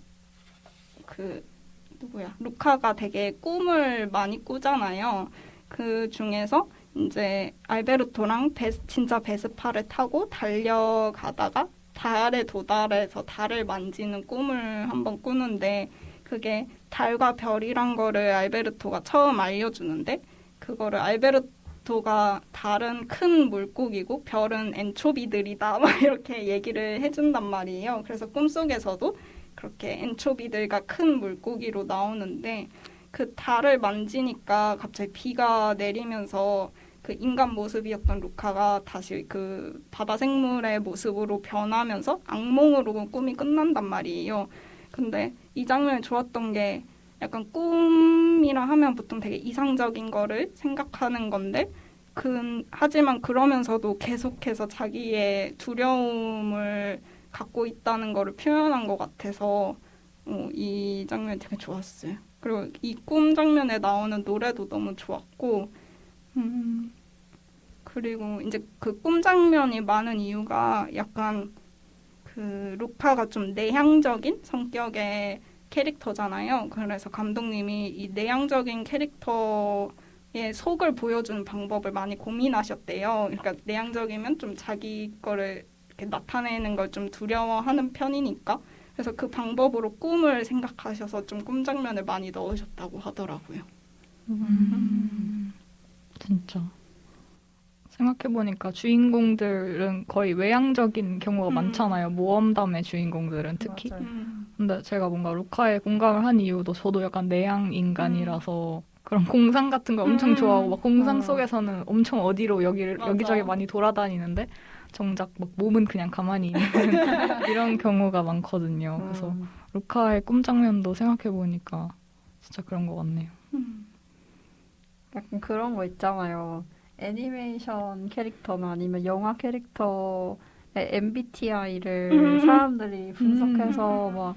B: 루카가 되게 꿈을 많이 꾸잖아요. 그 중에서 이제 알베르토랑 진짜 베스파를 타고 달려가다가 달에 도달해서 달을 만지는 꿈을 한번 꾸는데 그게 달과 별이란 거를 알베르토가 처음 알려주는데 그거를 알베르토가 달은 큰 물고기고 별은 엔초비들이다 막 이렇게 얘기를 해준단 말이에요. 그래서 꿈속에서도 그렇게 엔초비들과 큰 물고기로 나오는데 그 달을 만지니까 갑자기 비가 내리면서 그 인간 모습이었던 루카가 다시 그 바다 생물의 모습으로 변하면서 악몽으로 꿈이 끝난단 말이에요. 근데 이 장면이 좋았던 게 약간 꿈 꿈이라 하면 보통 되게 이상적인 거를 생각하는 건데 하지만 그러면서도 계속해서 자기의 두려움을 갖고 있다는 거를 표현한 것 같아서 이 장면이 되게 좋았어요. 그리고 이 꿈 장면에 나오는 노래도 너무 좋았고 그리고 이제 그 꿈 장면이 많은 이유가 약간 그 루카가 좀 내향적인 성격의 캐릭터잖아요. 그래서 감독님이 이 내향적인 캐릭터의 속을 보여주는 방법을 많이 고민하셨대요. 그러니까 내향적이면 좀 자기 거를 이렇게 나타내는 걸 좀 두려워하는 편이니까. 그래서 그 방법으로 꿈을 생각하셔서 좀 꿈 장면을 많이 넣으셨다고 하더라고요.
D: 진짜. 생각해보니까 주인공들은 거의 외향적인 경우가 많잖아요. 모험담의 주인공들은 특히.
C: 맞아요.
D: 근데 제가 뭔가 루카에 공감을 한 이유도 저도 약간 내향 인간이라서 그런 공상 같은 거 엄청 좋아하고 막 공상 속에서는 엄청 어디로 여기저기 많이 돌아다니는데 정작 막 몸은 그냥 가만히 있는 이런 경우가 많거든요. 그래서 루카의 꿈 장면도 생각해보니까 진짜 그런 것 같네요.
C: 약간 그런 거 있잖아요. 애니메이션 캐릭터나 아니면 영화 캐릭터의 MBTI를 사람들이 분석해서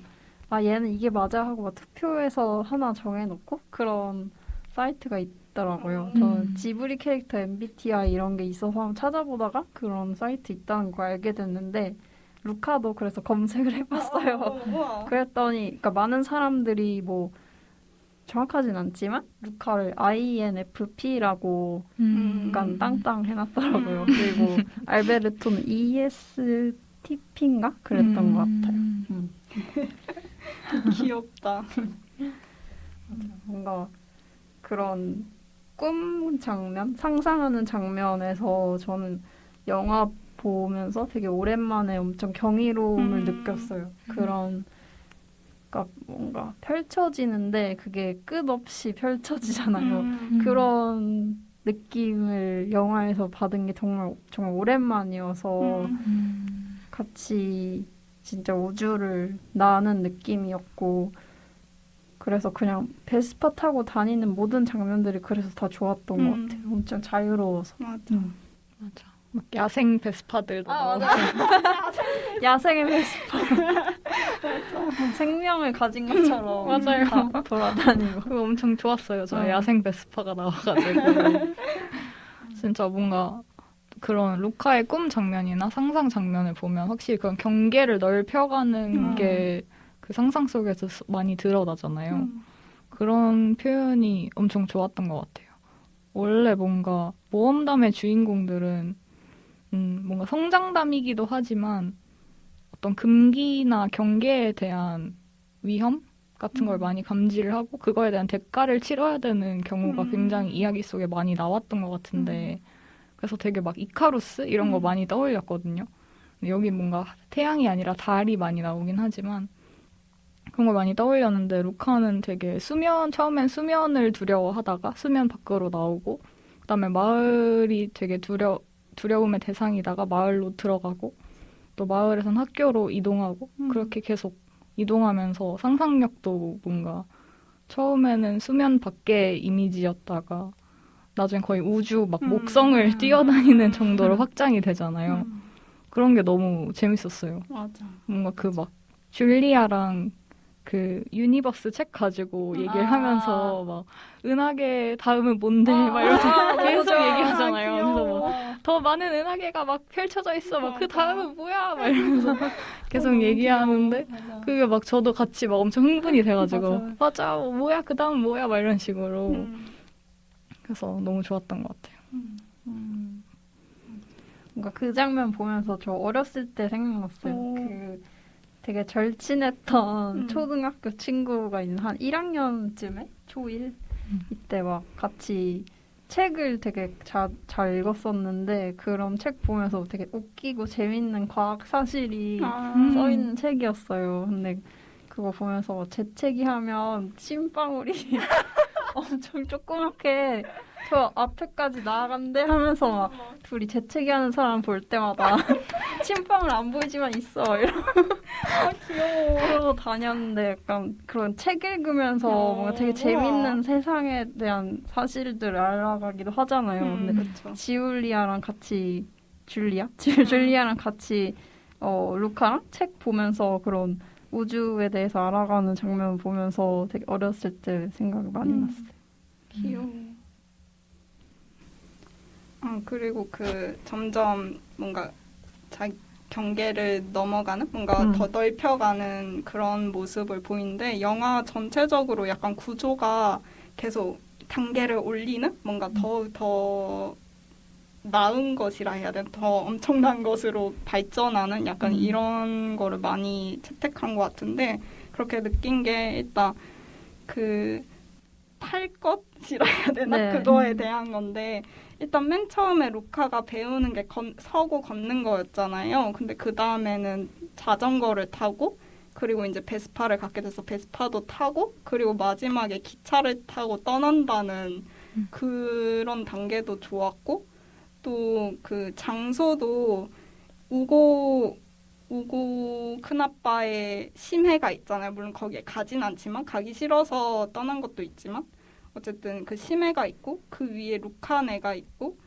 C: 막 얘는 이게 맞아 하고 막 투표해서 하나 정해놓고 그런 사이트가 있더라고요. 저는 지브리 캐릭터 MBTI 이런 게 있어서 한번 찾아보다가 그런 사이트 있다는 거 알게 됐는데 루카도 그래서 검색을 해봤어요. 그랬더니 그러니까 많은 사람들이 뭐 정확하진 않지만 루카를 INFP라고 약간 땅땅 해놨더라고요. 그리고 알베르토는 ESTP인가? 그랬던 것 같아요.
B: 귀엽다.
C: 뭔가 그런 꿈 장면, 상상하는 장면에서 저는 영화 보면서 되게 오랜만에 엄청 경이로움을 느꼈어요. 그런 그러니까 뭔가 펼쳐지는데 그게 끝없이 펼쳐지잖아요. 그런 느낌을 영화에서 받은 게 정말 정말 오랜만이어서 같이 진짜 우주를 나는 느낌이었고 그래서 그냥 베스파 타고 다니는 모든 장면들이 그래서 다 좋았던 것 같아요. 엄청 자유로워서.
B: 맞아.
D: 맞아. 막 야생 베스파들도 나오고.
C: 야생의 베스파. 생명을 가진 것처럼
D: 맞아요.
C: 다 돌아다니고.
D: 그거 엄청 좋았어요. 저 야생 베스파가 나와가지고. 진짜 뭔가 그런 루카의 꿈 장면이나 상상 장면을 보면 확실히 그런 경계를 넓혀가는 게 그 상상 속에서 많이 드러나잖아요. 그런 표현이 엄청 좋았던 것 같아요. 원래 뭔가 모험담의 주인공들은 뭔가 성장담이기도 하지만 어떤 금기나 경계에 대한 위험 같은 걸 많이 감지를 하고 그거에 대한 대가를 치러야 되는 경우가 굉장히 이야기 속에 많이 나왔던 것 같은데 그래서 되게 막 이카루스 이런 거 많이 떠올렸거든요. 근데 여기 뭔가 태양이 아니라 달이 많이 나오긴 하지만 그런 걸 많이 떠올렸는데 루카는 되게 처음엔 수면을 두려워하다가 수면 밖으로 나오고 그다음에 마을이 되게 두려움의 대상이다가 마을로 들어가고 또 마을에선 학교로 이동하고 그렇게 계속 이동하면서 상상력도 뭔가 처음에는 수면 밖의 이미지였다가 나중에 거의 우주 막 목성을 뛰어다니는 정도로 확장이 되잖아요. 그런 게 너무 재밌었어요.
B: 맞아.
D: 뭔가 그 막 줄리아랑 그 유니버스 책 가지고 얘기를 하면서 막 은하계 다음은 뭔데 막 이러면서 계속 얘기하잖아요. 그래서 막 더 많은 은하계가 막 펼쳐져 있어. 막 그 다음은 뭐야? 막 이러면서 계속 얘기하는데 그게 막 저도 같이 막 엄청 흥분이 돼가지고 맞아 뭐야 그 다음 뭐야 막 이런 식으로 그래서 너무 좋았던 것 같아요.
C: 뭔가 그 장면 보면서 저 어렸을 때 생각났어요. 그 되게 절친했던 초등학교 친구가 있는 한 1학년쯤에 초1 이때 막 같이 책을 되게 잘 읽었었는데 그런 책 보면서 되게 웃기고 재밌는 과학 사실이 써 있는 책이었어요. 근데 그거 보면서 재채기 하면 침방울이 엄청 조그맣게 저 앞에까지 나간대 하면서 막 둘이 재채기하는 사람 볼 때마다 침방울 안 보이지만 있어 이러고 귀여워 그러고 다녔는데 약간 그런 책 읽으면서 뭔가 되게 재밌는 세상에 대한 사실들을 알아가기도 하잖아요. 근데
B: 그쵸.
C: 줄리아랑 같이 줄리아랑 같이 루카랑 책 보면서 그런 우주에 대해서 알아가는 장면 보면서 되게 어렸을 때 생각이 많이 났어요.
B: 귀여워. 그리고 점점 뭔가 자기 경계를 넘어가는 뭔가 더 넓혀가는 그런 모습을 보이는데 영화 전체적으로 약간 구조가 계속 단계를 올리는 뭔가 더 나은 것이라 해야 되나? 더 엄청난 것으로 발전하는 약간 이런 거를 많이 채택한 것 같은데 그렇게 느낀 게 일단 탈 것이라 해야 되나?
C: 네.
B: 그거에 대한 건데 일단 맨 처음에 루카가 배우는 게 서고 걷는 거였잖아요. 근데 그 다음에는 자전거를 타고 그리고 이제 베스파를 갖게 돼서 베스파도 타고 그리고 마지막에 기차를 타고 떠난다는 그런 단계도 좋았고 또 장소도 우고 큰아빠의 심해가 있잖아요. 물론 거기에 가진 않지만 가기 싫어서 떠난 것도 있지만 어쨌든 그 심해가 있고 그 위에 루카네가 있고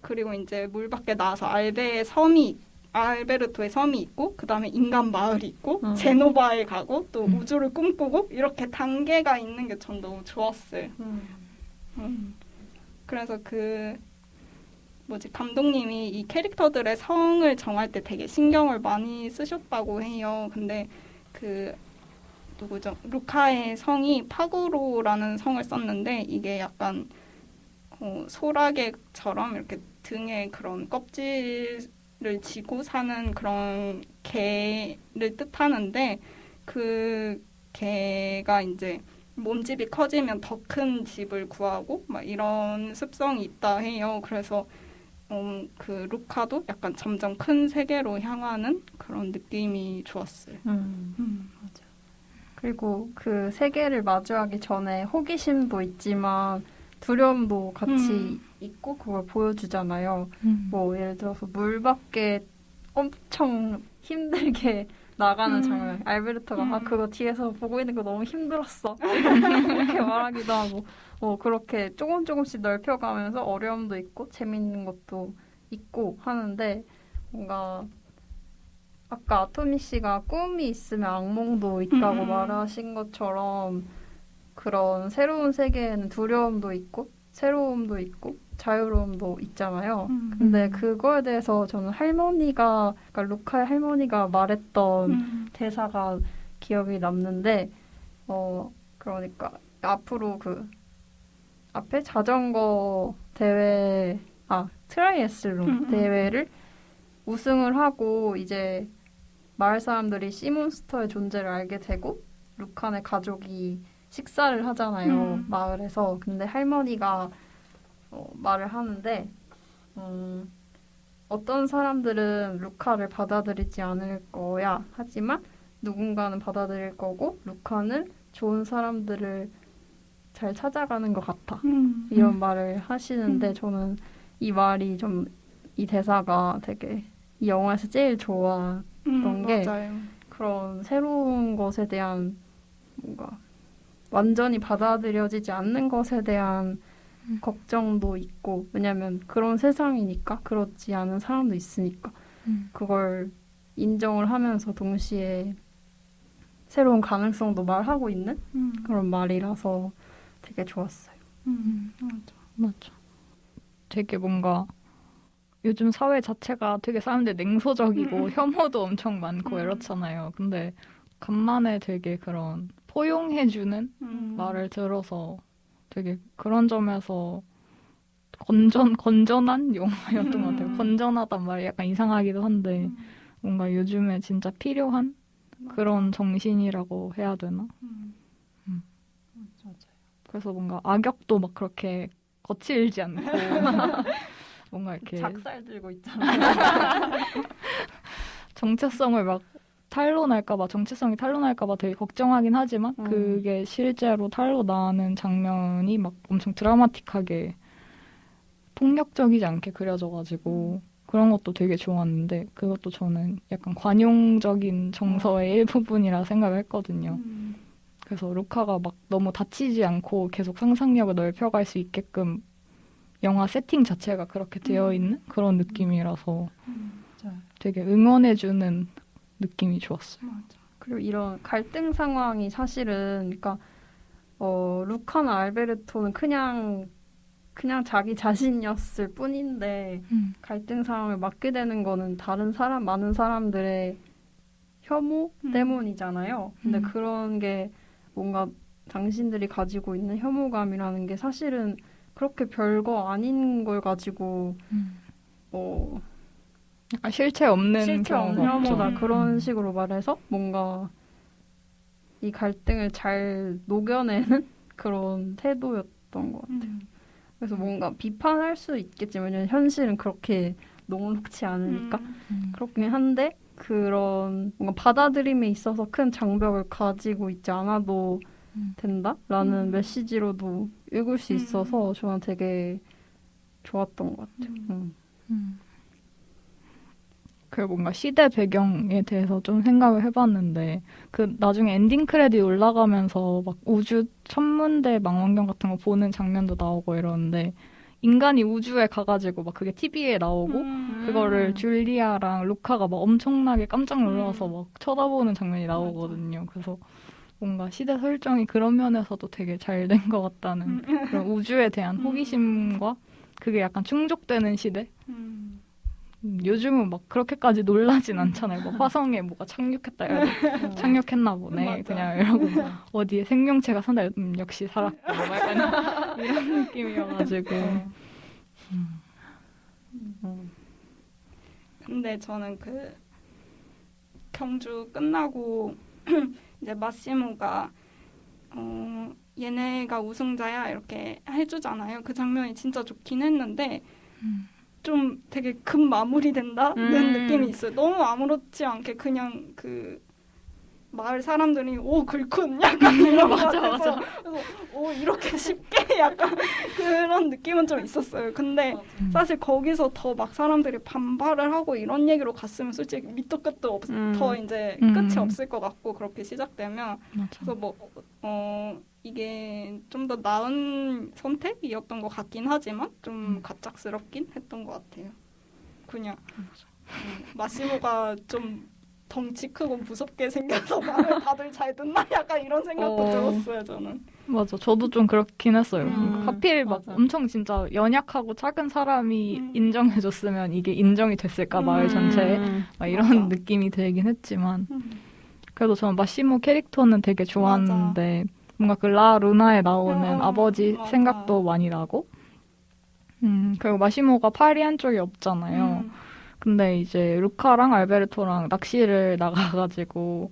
B: 그리고 이제 물 밖에 나와서 알베르토의 섬이 있고 그 다음에 인간 마을이 있고 제노바에 가고 또 우주를 꿈꾸고 이렇게 단계가 있는 게 전 너무 좋았어요. 그래서 감독님이 이 캐릭터들의 성을 정할 때 되게 신경을 많이 쓰셨다고 해요. 근데 누구죠? 루카의 성이 파구로라는 성을 썼는데 이게 약간 소라게처럼 이렇게 등에 그런 껍질을 지고 사는 그런 개를 뜻하는데 그 개가 이제 몸집이 커지면 더 큰 집을 구하고 막 이런 습성이 있다 해요. 그래서 루카도 약간 점점 큰 세계로 향하는 그런 느낌이 좋았어요.
C: 맞아. 그리고 그 세계를 마주하기 전에 호기심도 있지만 두려움도 같이 있고 그걸 보여주잖아요. 뭐 예를 들어서 물 밖에 엄청 힘들게 나가는 장면. 알베르토가 그거 뒤에서 보고 있는 거 너무 힘들었어. 이렇게 말하기도 하고 그렇게 조금씩 넓혀가면서 어려움도 있고 재밌는 것도 있고 하는데 뭔가 아까 아토미 씨가 꿈이 있으면 악몽도 있다고 말하신 것처럼 그런 새로운 세계에는 두려움도 있고 새로움도 있고 자유로움도 있잖아요. 근데 그거에 대해서 저는 그러니까 루카의 할머니가 말했던 대사가 기억이 남는데 그러니까 앞으로 앞에 자전거 대회 트라이애슬론 대회를 우승을 하고 이제 마을 사람들이 시몬스터의 존재를 알게 되고 루카네 가족이 식사를 하잖아요. 마을에서. 근데 할머니가 말을 하는데 어떤 사람들은 루카를 받아들이지 않을 거야. 하지만 누군가는 받아들일 거고 루카는 좋은 사람들을 잘 찾아가는 것 같아. 이런 말을 하시는데 저는 이 말이 이 대사가 되게 이 영화에서 제일 좋았던 게
B: 맞아요.
C: 그런 새로운 것에 대한 뭔가 완전히 받아들여지지 않는 것에 대한 걱정도 있고 왜냐면 그런 세상이니까 그렇지 않은 사람도 있으니까 그걸 인정을 하면서 동시에 새로운 가능성도 말하고 있는 그런 말이라서 되게 좋았어요.
D: 맞아. 되게 뭔가 요즘 사회 자체가 되게 사람들 냉소적이고 혐오도 엄청 많고 이렇잖아요. 근데 간만에 되게 그런 포용해주는 말을 들어서 되게 그런 점에서 건전한 영화였던 것 같아요. 건전하단 말이 약간 이상하기도 한데 뭔가 요즘에 진짜 필요한 그런 정신이라고 해야 되나?
C: 맞아요.
D: 그래서 뭔가 악역도 막 그렇게 거칠지 않고 뭔가 이렇게
C: 작살 들고 있잖아요.
D: 정체성이 탄로날까봐 되게 걱정하긴 하지만 그게 실제로 탄로 나는 장면이 막 엄청 드라마틱하게 폭력적이지 않게 그려져가지고 그런 것도 되게 좋았는데 그것도 저는 약간 관용적인 정서의 일부분이라 생각을 했거든요. 그래서 루카가 막 너무 다치지 않고 계속 상상력을 넓혀갈 수 있게끔 영화 세팅 자체가 그렇게 되어 있는 그런 느낌이라서 되게 응원해주는 느낌이 좋았어요.
C: 그리고 이런 갈등 상황이 사실은 그러니까 루카나 알베르토는 그냥 자기 자신이었을 뿐인데 갈등 상황을 맡게 되는 거는 많은 사람들의 혐오 때문이잖아요. 근데 그런 게 뭔가 당신들이 가지고 있는 혐오감이라는 게 사실은 그렇게 별거 아닌 걸 가지고
D: 약간 실체 없는
C: 혐오다
D: 없죠.
C: 그런 식으로 말해서 뭔가 이 갈등을 잘 녹여내는 그런 태도였던 것 같아요. 그래서 뭔가 비판할 수 있겠지만 왜냐면 현실은 그렇게 녹록치 않으니까 그렇긴 한데 그런 뭔가 받아들임에 있어서 큰 장벽을 가지고 있지 않아도 된다라는 메시지로도 읽을 수 있어서 저는 되게 좋았던 것 같아요.
D: 그 뭔가 시대 배경에 대해서 좀 생각을 해봤는데 그 나중에 엔딩 크레딧 올라가면서 막 우주 천문대 망원경 같은 거 보는 장면도 나오고 이러는데 인간이 우주에 가가지고 막 그게 TV에 나오고 그거를 줄리아랑 루카가 막 엄청나게 깜짝 놀라서 막 쳐다보는 장면이 나오거든요. 그래서 뭔가 시대 설정이 그런 면에서도 되게 잘 된 것 같다는 그런 우주에 대한 호기심과 그게 약간 충족되는 시대? 요즘은 막 그렇게까지 놀라진 않잖아요. 막 화성에 뭐가 착륙했다 이러고 착륙했나 보네. 그냥 이러고 어디에 생명체가 산다 역시 살았고 뭐 약간 이런 느낌이어가지고
B: 근데 저는 그 경주 끝나고 이제 마시모가 얘네가 우승자야 이렇게 해주잖아요. 그 장면이 진짜 좋긴 했는데 좀 되게 급 마무리된다는 느낌이 있어요. 너무 아무렇지 않게 그냥 그 마을 사람들이 오 글쿤 약간 이런 거 같아서 그래서 오 이렇게 쉽게 약간 그런 느낌은 좀 있었어요. 근데 사실 거기서 더 막 사람들이 반발을 하고 이런 얘기로 갔으면 솔직히 밑도 끝도 더 이제 끝이 없을 것 같고 그렇게 시작되면 그래서 뭐 이게 좀 더 나은 선택이었던 것 같긴 하지만 좀 갑작스럽긴 했던 것 같아요. 그냥 마시모가 좀 덩치 크고 무섭게 생겨서 말을 다들 잘 듣나? 약간 이런 생각도 들었어요, 저는.
D: 맞아. 저도 좀 그렇긴 했어요. 하필 막 엄청 진짜 연약하고 작은 사람이 인정해줬으면 이게 인정이 됐을까 마을 전체에 막 이런 느낌이 들긴 했지만 그래도 저는 마시모 캐릭터는 되게 좋았는데 뭔가 그 라 루나에 나오는 아버지 생각도 많이 나고 그리고 마시모가 팔이 한쪽이 없잖아요. 근데 이제 루카랑 알베르토랑 낚시를 나가가지고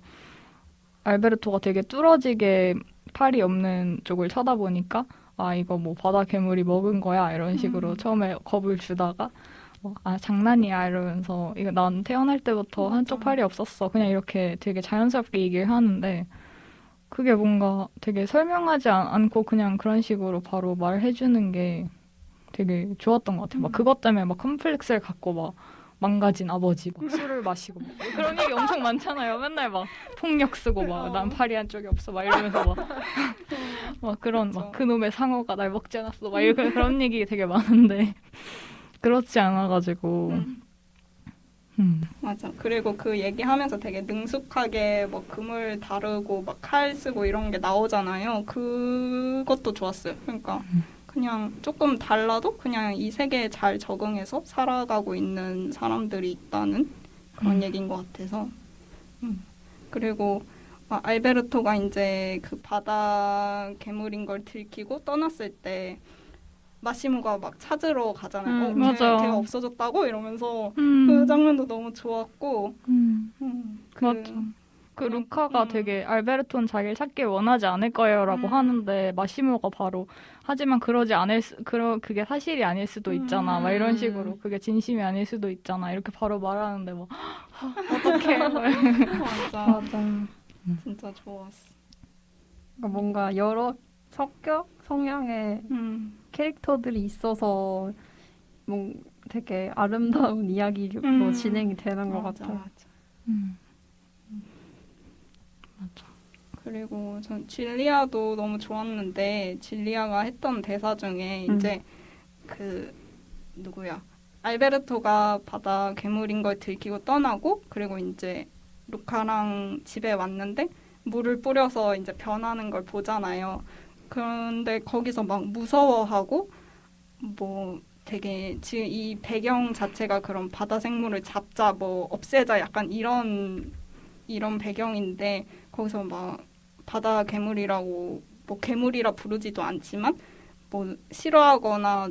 D: 알베르토가 되게 뚫어지게 팔이 없는 쪽을 쳐다보니까 아 이거 뭐 바다 괴물이 먹은 거야 이런 식으로 처음에 겁을 주다가 아 장난이야 이러면서 이거 난 태어날 때부터 한쪽 팔이 없었어 그냥 이렇게 되게 자연스럽게 얘기를 하는데 그게 뭔가 되게 설명하지 않고 그냥 그런 식으로 바로 말해주는 게 되게 좋았던 것 같아요. 막 그것 때문에 막 컴플렉스를 갖고 막 망가진 아버지, 막 술을 마시고 막 그런 얘기 엄청 많잖아요. 맨날 막 폭력 쓰고 막 난 팔이 한쪽이 없어 막 이러면서 막 그런 막 그놈의 상어가 날 먹지 않았어 막 이런 그런 얘기 되게 많은데 그렇지 않아가지고
B: 맞아. 그리고 그 얘기하면서 되게 능숙하게 뭐 금을 다루고 막 칼 쓰고 이런 게 나오잖아요. 그것도 좋았어요. 그러니까 그냥 조금 달라도 그냥 이 세계에 잘 적응해서 살아가고 있는 사람들이 있다는 그런 얘기인 것 같아서. 그리고 알베르토가 이제 그 바다 괴물인 걸 들키고 떠났을 때 마시모가 막 찾으러 가잖아요.
D: 맞아.
B: 걔가 없어졌다고 이러면서 그 장면도 너무 좋았고.
D: 맞아. 그 루카가 되게 알베르토는 자기를 찾길 원하지 않을 거예요라고 하는데 마시모가 바로 하지만 그러지 않을 그게 사실이 아닐 수도 있잖아. 막 이런 식으로 그게 진심이 아닐 수도 있잖아. 이렇게 바로 말하는데 뭐 어떡해.
B: 맞아. 진짜 좋았어.
C: 그러니까 뭔가 여러 성격, 성향의 캐릭터들이 있어서 뭐 되게 아름다운 이야기로 진행이 되는 것 같아요.
B: 맞아.
D: 음. 맞아.
B: 그리고 전 줄리아도 너무 좋았는데 줄리아가 했던 대사 중에 이제 그 누구야 알베르토가 바다 괴물인 걸 들키고 떠나고 그리고 이제 루카랑 집에 왔는데 물을 뿌려서 이제 변하는 걸 보잖아요. 그런데 거기서 막 무서워하고 뭐 되게 지금 이 배경 자체가 그런 바다 생물을 잡자 뭐 없애자 약간 이런 배경인데 거기서 막 바다 괴물이라고 뭐 괴물이라 부르지도 않지만 뭐 싫어하거나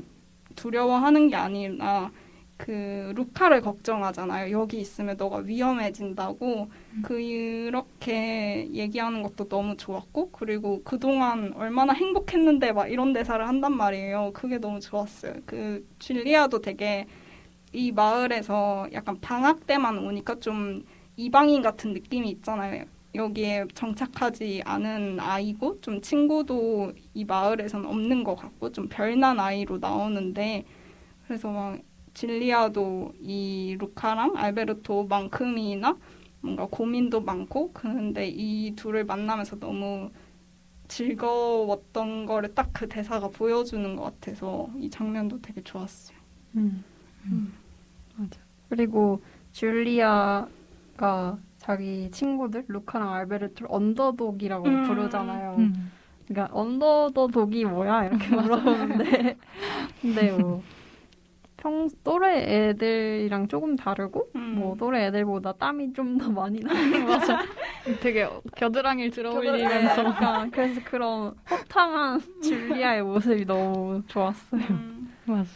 B: 두려워하는 게 아니라 그 루카를 걱정하잖아요. 여기 있으면 너가 위험해진다고 그렇게 얘기하는 것도 너무 좋았고 그리고 그동안 얼마나 행복했는데 막 이런 대사를 한단 말이에요. 그게 너무 좋았어요. 그 줄리아도 되게 이 마을에서 약간 방학 때만 오니까 좀 이방인 같은 느낌이 있잖아요. 여기에 정착하지 않은 아이고 좀 친구도 이 마을에선 없는 것 같고 좀 별난 아이로 나오는데 그래서 막 줄리아도 이 루카랑 알베르토만큼이나 뭔가 고민도 많고 그런데 이 둘을 만나면서 너무 즐거웠던 거를 딱 그 대사가 보여주는 것 같아서 이 장면도 되게 좋았어요.
C: 맞아. 그리고 줄리아가 자기 친구들 루카랑 알베르토를 언더독이라고 부르잖아요. 그러니까 언더독이 뭐야 이렇게 물어보는데 근데 뭐 또래 애들이랑 조금 다르고 뭐 또래 애들보다 땀이 좀 더 많이 나는
D: 맞아. 되게 겨드랑이를 들어올리면서
C: 약간 그래서 그런 호탕한 줄리아의 모습이 너무 좋았어요.
D: 맞아.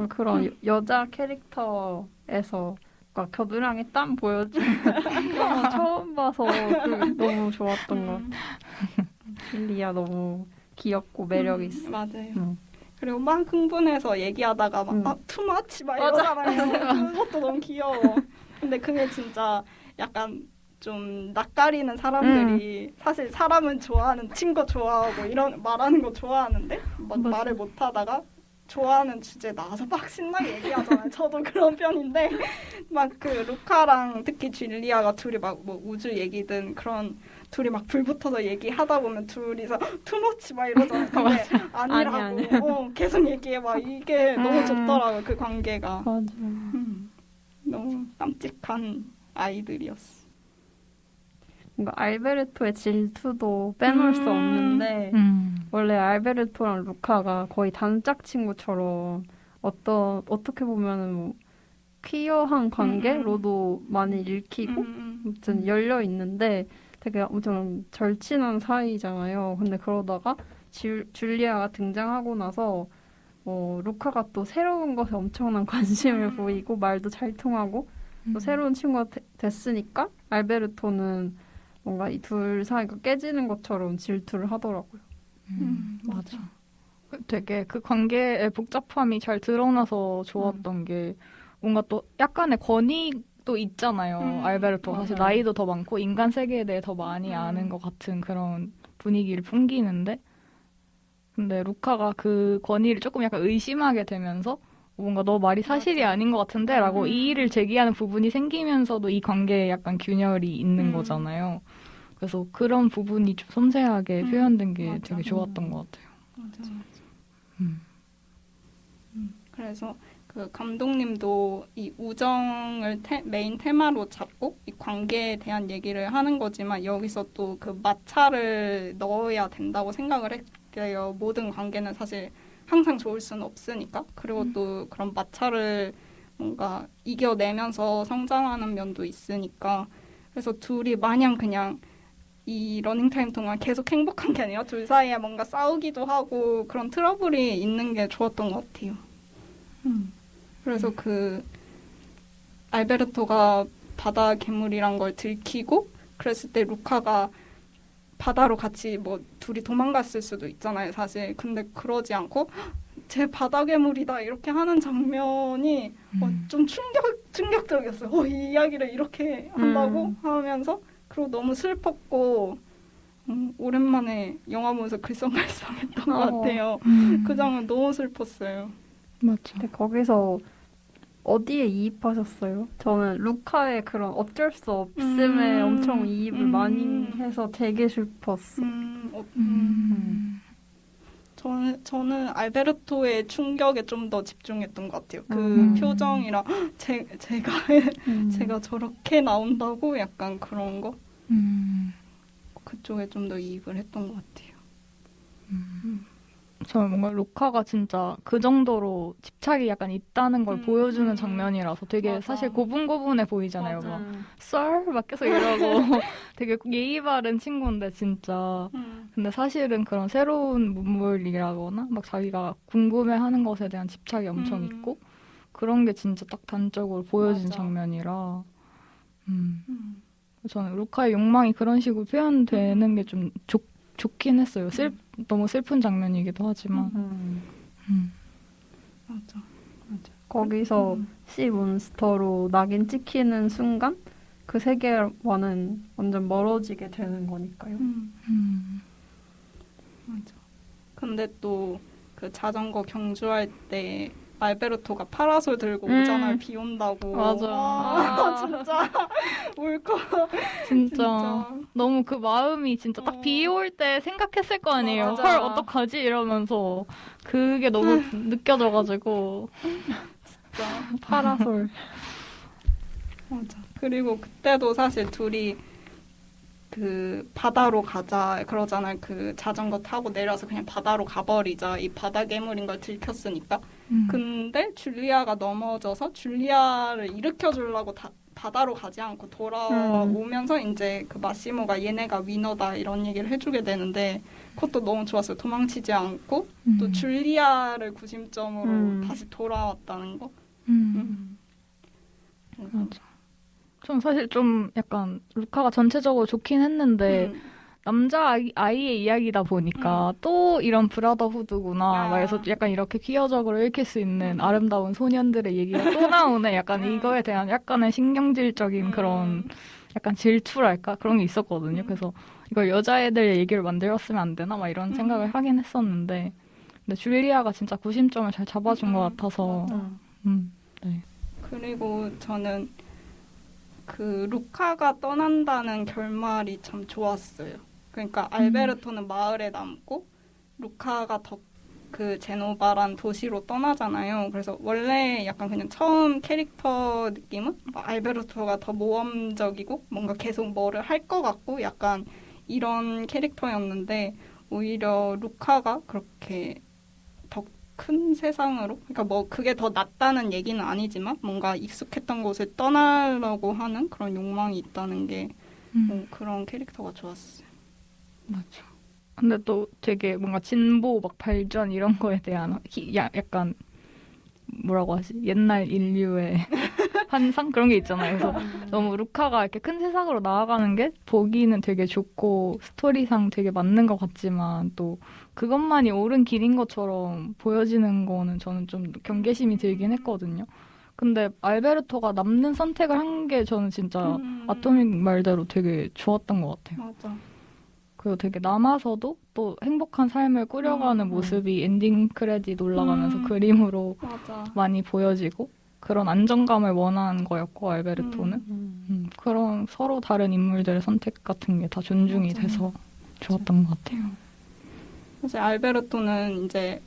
C: 그런 여자 캐릭터에서 그러니까 겨드랑이 땀 보여주는 그런 거 처음 봐서 너무 좋았던 것 같아요. 줄리아 너무 귀엽고 매력 있어.
B: 맞아요. 그리고 막 흥분해서 얘기하다가 막 투마치 막 이러잖아요. 그것도 너무 귀여워. 근데 그게 진짜 약간 좀 낯가리는 사람들이 사실 사람은 좋아하는 친구 좋아하고 이런 말하는 거 좋아하는데 막 말을 못하다가 좋아하는 주제 나와서 막 신나게 얘기하잖아요. 저도 그런 편인데 막 그 루카랑 특히 줄리아가 둘이 막 뭐 우주 얘기든 그런 둘이 막 불붙어서 얘기하다 보면 둘이서 투머치 막 이러잖아요. 근데 아니라고
C: 아니.
B: 계속 얘기해 막 이게 너무 좋더라고요. 그 관계가.
C: 맞아.
B: 너무 깜찍한 아이들이었어.
C: 뭔가 알베르토의 질투도 빼놓을 수 없는데 원래 알베르토랑 루카가 거의 단짝 친구처럼 어떻게 보면은 뭐 퀴어한 관계로도 많이 읽히고 아무튼 열려 있는데 되게 엄청 절친한 사이잖아요. 근데 그러다가 줄리아가 등장하고 나서 루카가 또 새로운 것에 엄청난 관심을 보이고 말도 잘 통하고 또 새로운 친구가 됐으니까 알베르토는 뭔가 이 둘 사이가 깨지는 것처럼 질투를 하더라고요.
D: 맞아. 되게 그 관계의 복잡함이 잘 드러나서 좋았던 게 뭔가 또 약간의 권위도 있잖아요. 알베르토가 사실 나이도 더 많고 인간 세계에 대해 더 많이 아는 것 같은 그런 분위기를 풍기는데 근데 루카가 그 권위를 조금 약간 의심하게 되면서 뭔가 너 말이 사실이 아닌 것 같은데 라고 이의를 제기하는 부분이 생기면서도 이 관계에 약간 균열이 있는 거잖아요. 그래서 그런 부분이 좀 섬세하게 표현된 게 되게 좋았던 것 같아요.
B: 맞아. 그래서 그 감독님도 이 우정을 메인 테마로 잡고 이 관계에 대한 얘기를 하는 거지만 여기서 또 그 마찰을 넣어야 된다고 생각을 했대요. 모든 관계는 사실 항상 좋을 수는 없으니까. 그리고 또 그런 마찰을 뭔가 이겨내면서 성장하는 면도 있으니까. 그래서 둘이 마냥 그냥 이 러닝타임 동안 계속 행복한 게 아니라 둘 사이에 뭔가 싸우기도 하고 그런 트러블이 있는 게 좋았던 것 같아요. 그래서 그 알베르토가 바다 괴물이란 걸 들키고 그랬을 때 루카가 바다로 같이 뭐 둘이 도망갔을 수도 있잖아요, 사실. 근데 그러지 않고 제 바다 괴물이다 이렇게 하는 장면이 좀 충격적이었어요. 이 이야기를 이렇게 한다고 하면서 그리고 너무 슬펐고 오랜만에 영화 보면서 글썽글썽했던 것 같아요. 그 장면 너무 슬펐어요.
D: 맞아.
C: 근데 거기서 어디에 이입하셨어요? 저는 루카의 그런 어쩔 수 없음에 엄청 이입을 많이 해서 되게 슬펐어.
B: 저는 알베르토의 충격에 좀 더 집중했던 것 같아요. 그 표정이랑 제가 저렇게 나온다고 약간 그런 거 그쪽에 좀 더 이입을 했던 것 같아요.
D: 저는 뭔가 루카가 진짜 그 정도로 집착이 약간 있다는 걸 보여주는 장면이라서 되게
B: 맞아.
D: 사실 고분고분해 보이잖아요.
B: 맞아.
D: 막 썰? 막 계속 이러고 되게 예의 바른 친구인데 진짜. 근데 사실은 그런 새로운 문물이라거나 막 자기가 궁금해하는 것에 대한 집착이 엄청 있고 그런 게 진짜 딱 단적으로 보여진
B: 맞아.
D: 장면이라 저는 루카의 욕망이 그런 식으로 표현되는 게 좀 좋긴 했어요. 너무 슬픈 장면이기도 하지만.
B: 맞아.
C: 거기서 씨 몬스터로 낙인 찍히는 순간 그 세계와는 완전 멀어지게 되는 거니까요.
B: 맞아. 근데 또 그 자전거 경주할 때 알베르토가 파라솔 들고 오잖아요. 비 온다고.
D: 맞아.
B: 진짜 울컥.
D: 진짜 너무 그 마음이 진짜 딱 비 올 때 생각했을 거 아니에요.
B: 맞아.
D: 헐 어떡하지 이러면서 그게 너무 느껴져가지고
B: 진짜.
C: 파라솔.
B: 맞아. 그리고 그때도 사실 둘이 그 바다로 가자 그러잖아요. 그 자전거 타고 내려서 그냥 바다로 가버리자. 이 바다 괴물인 걸 들켰으니까. 근데 줄리아가 넘어져서 줄리아를 일으켜주려고 바다로 가지 않고 돌아오면서 이제 그 마시모가 얘네가 위너다 이런 얘기를 해주게 되는데 그것도 너무 좋았어요. 도망치지 않고 또 줄리아를 구심점으로 다시 돌아왔다는 거.
D: 맞아. 전 사실 좀 약간 루카가 전체적으로 좋긴 했는데 남자 아이의 이야기다 보니까 또 이런 브라더후드구나. 그래서 약간 이렇게 퀴어적으로 읽힐 수 있는 아름다운 소년들의 얘기가 또 나오네. 약간 이거에 대한 약간의 신경질적인 그런 약간 질투랄까? 그런 게 있었거든요. 그래서 이걸 여자애들 얘기를 만들었으면 안 되나? 막 이런 생각을 하긴 했었는데 근데 줄리아가 진짜 구심점을 잘 잡아준 것 같아서 네.
B: 그리고 저는 그 루카가 떠난다는 결말이 참 좋았어요. 그러니까 알베르토는 마을에 남고 루카가 더 그 제노바란 도시로 떠나잖아요. 그래서 원래 약간 그냥 처음 캐릭터 느낌은 알베르토가 더 모험적이고 뭔가 계속 뭐를 할 것 같고 약간 이런 캐릭터였는데 오히려 루카가 그렇게 더 큰 세상으로 그러니까 뭐 그게 더 낫다는 얘기는 아니지만 뭔가 익숙했던 곳을 떠나려고 하는 그런 욕망이 있다는 게 뭐 그런 캐릭터가 좋았어요.
D: 맞아. 근데 또 되게 뭔가 진보 막 발전 이런 거에 대한 약간 뭐라고 하지? 옛날 인류의 환상 그런 게 있잖아요. 그래서 너무 루카가 이렇게 큰 세상으로 나아가는 게 보기는 되게 좋고 스토리상 되게 맞는 것 같지만 또 그것만이 옳은 길인 것처럼 보여지는 거는 저는 좀 경계심이 들긴 했거든요. 근데 알베르토가 남는 선택을 한 게 저는 진짜 아토믹 말대로 되게 좋았던 것 같아요.
B: 맞아.
D: 그리고 되게 남아서도 또 행복한 삶을 꾸려가는 모습이 엔딩 크레딧 올라가면서 그림으로
B: 맞아.
D: 많이 보여지고 그런 안정감을 원하는 거였고 알베르토는 그런 서로 다른 인물들의 선택 같은 게 다 존중이
B: 맞아.
D: 돼서 좋았던 것 같아요.
B: 사실 알베르토는 이제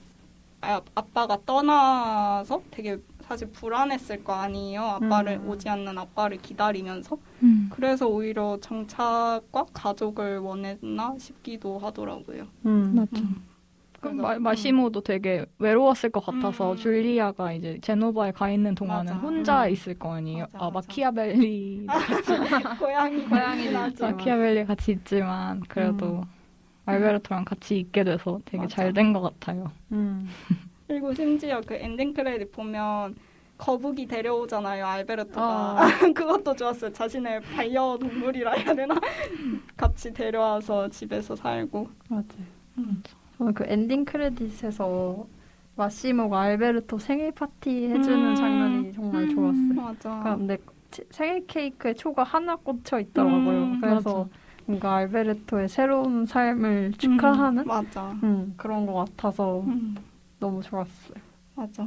B: 아빠가 떠나서 되게 사실 불안했을 거 아니에요. 아빠를 오지 않는 아빠를 기다리면서. 그래서 오히려 정착과 가족을 원했나 싶기도 하더라고요.
D: 맞죠. 마시모도 되게 외로웠을 것 같아서 줄리아가 이제 제노바에 가 있는 동안은
B: 맞아.
D: 혼자 있을 거 아니에요.
B: 맞아.
D: 마키아벨리
B: 고양이
D: 마키아벨리 같이 있지만 그래도 알베르토랑 같이 있게 돼서 되게 잘 된 것 같아요.
B: 그리고 심지어 그 엔딩 크레딧 보면 거북이 데려오잖아요, 알베르토가. 그것도 좋았어요. 자신의 반려동물이라 해야 되나? 같이 데려와서 집에서 살고.
C: 맞아요. 저는 그 엔딩 크레딧에서 마시모가 알베르토 생일 파티 해주는 장면이 정말 좋았어요.
B: 맞아.
C: 근데 생일 케이크에 초가 하나 꽂혀 있더라고요. 그래서
D: 맞아.
C: 뭔가 알베르토의 새로운 삶을 축하하는
B: 맞아.
C: 그런 것 같아서 너무 좋았어요.
B: 맞아.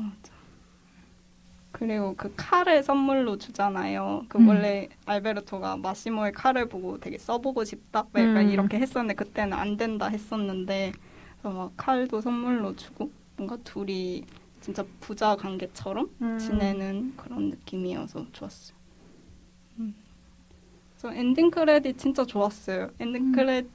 B: 그리고 그 칼을 선물로 주잖아요. 원래 알베르토가 마시모의 칼을 보고 되게 써보고 싶다? 막 약간 이렇게 했었는데 그때는 안 된다 했었는데 그래서 막 칼도 선물로 주고 뭔가 둘이 진짜 부자 관계처럼 지내는 그런 느낌이어서 좋았어요. 그래서 엔딩 크레딧 진짜 좋았어요. 엔딩 크레딧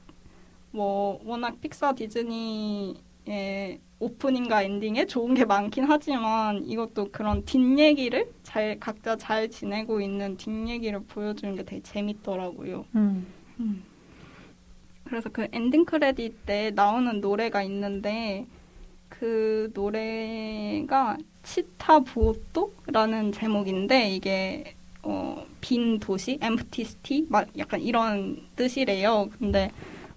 B: 뭐 워낙 픽사 디즈니의 오프닝과 엔딩에 좋은 게 많긴 하지만 이것도 그런 뒷얘기를 각자 잘 지내고 있는 뒷얘기를 보여주는 게 되게 재밌더라고요. 그래서 그 엔딩 크레딧 때 나오는 노래가 있는데 그 노래가 치타 부오토라는 제목인데 이게 빈 도시, empty city 막 약간 이런 뜻이래요. 근데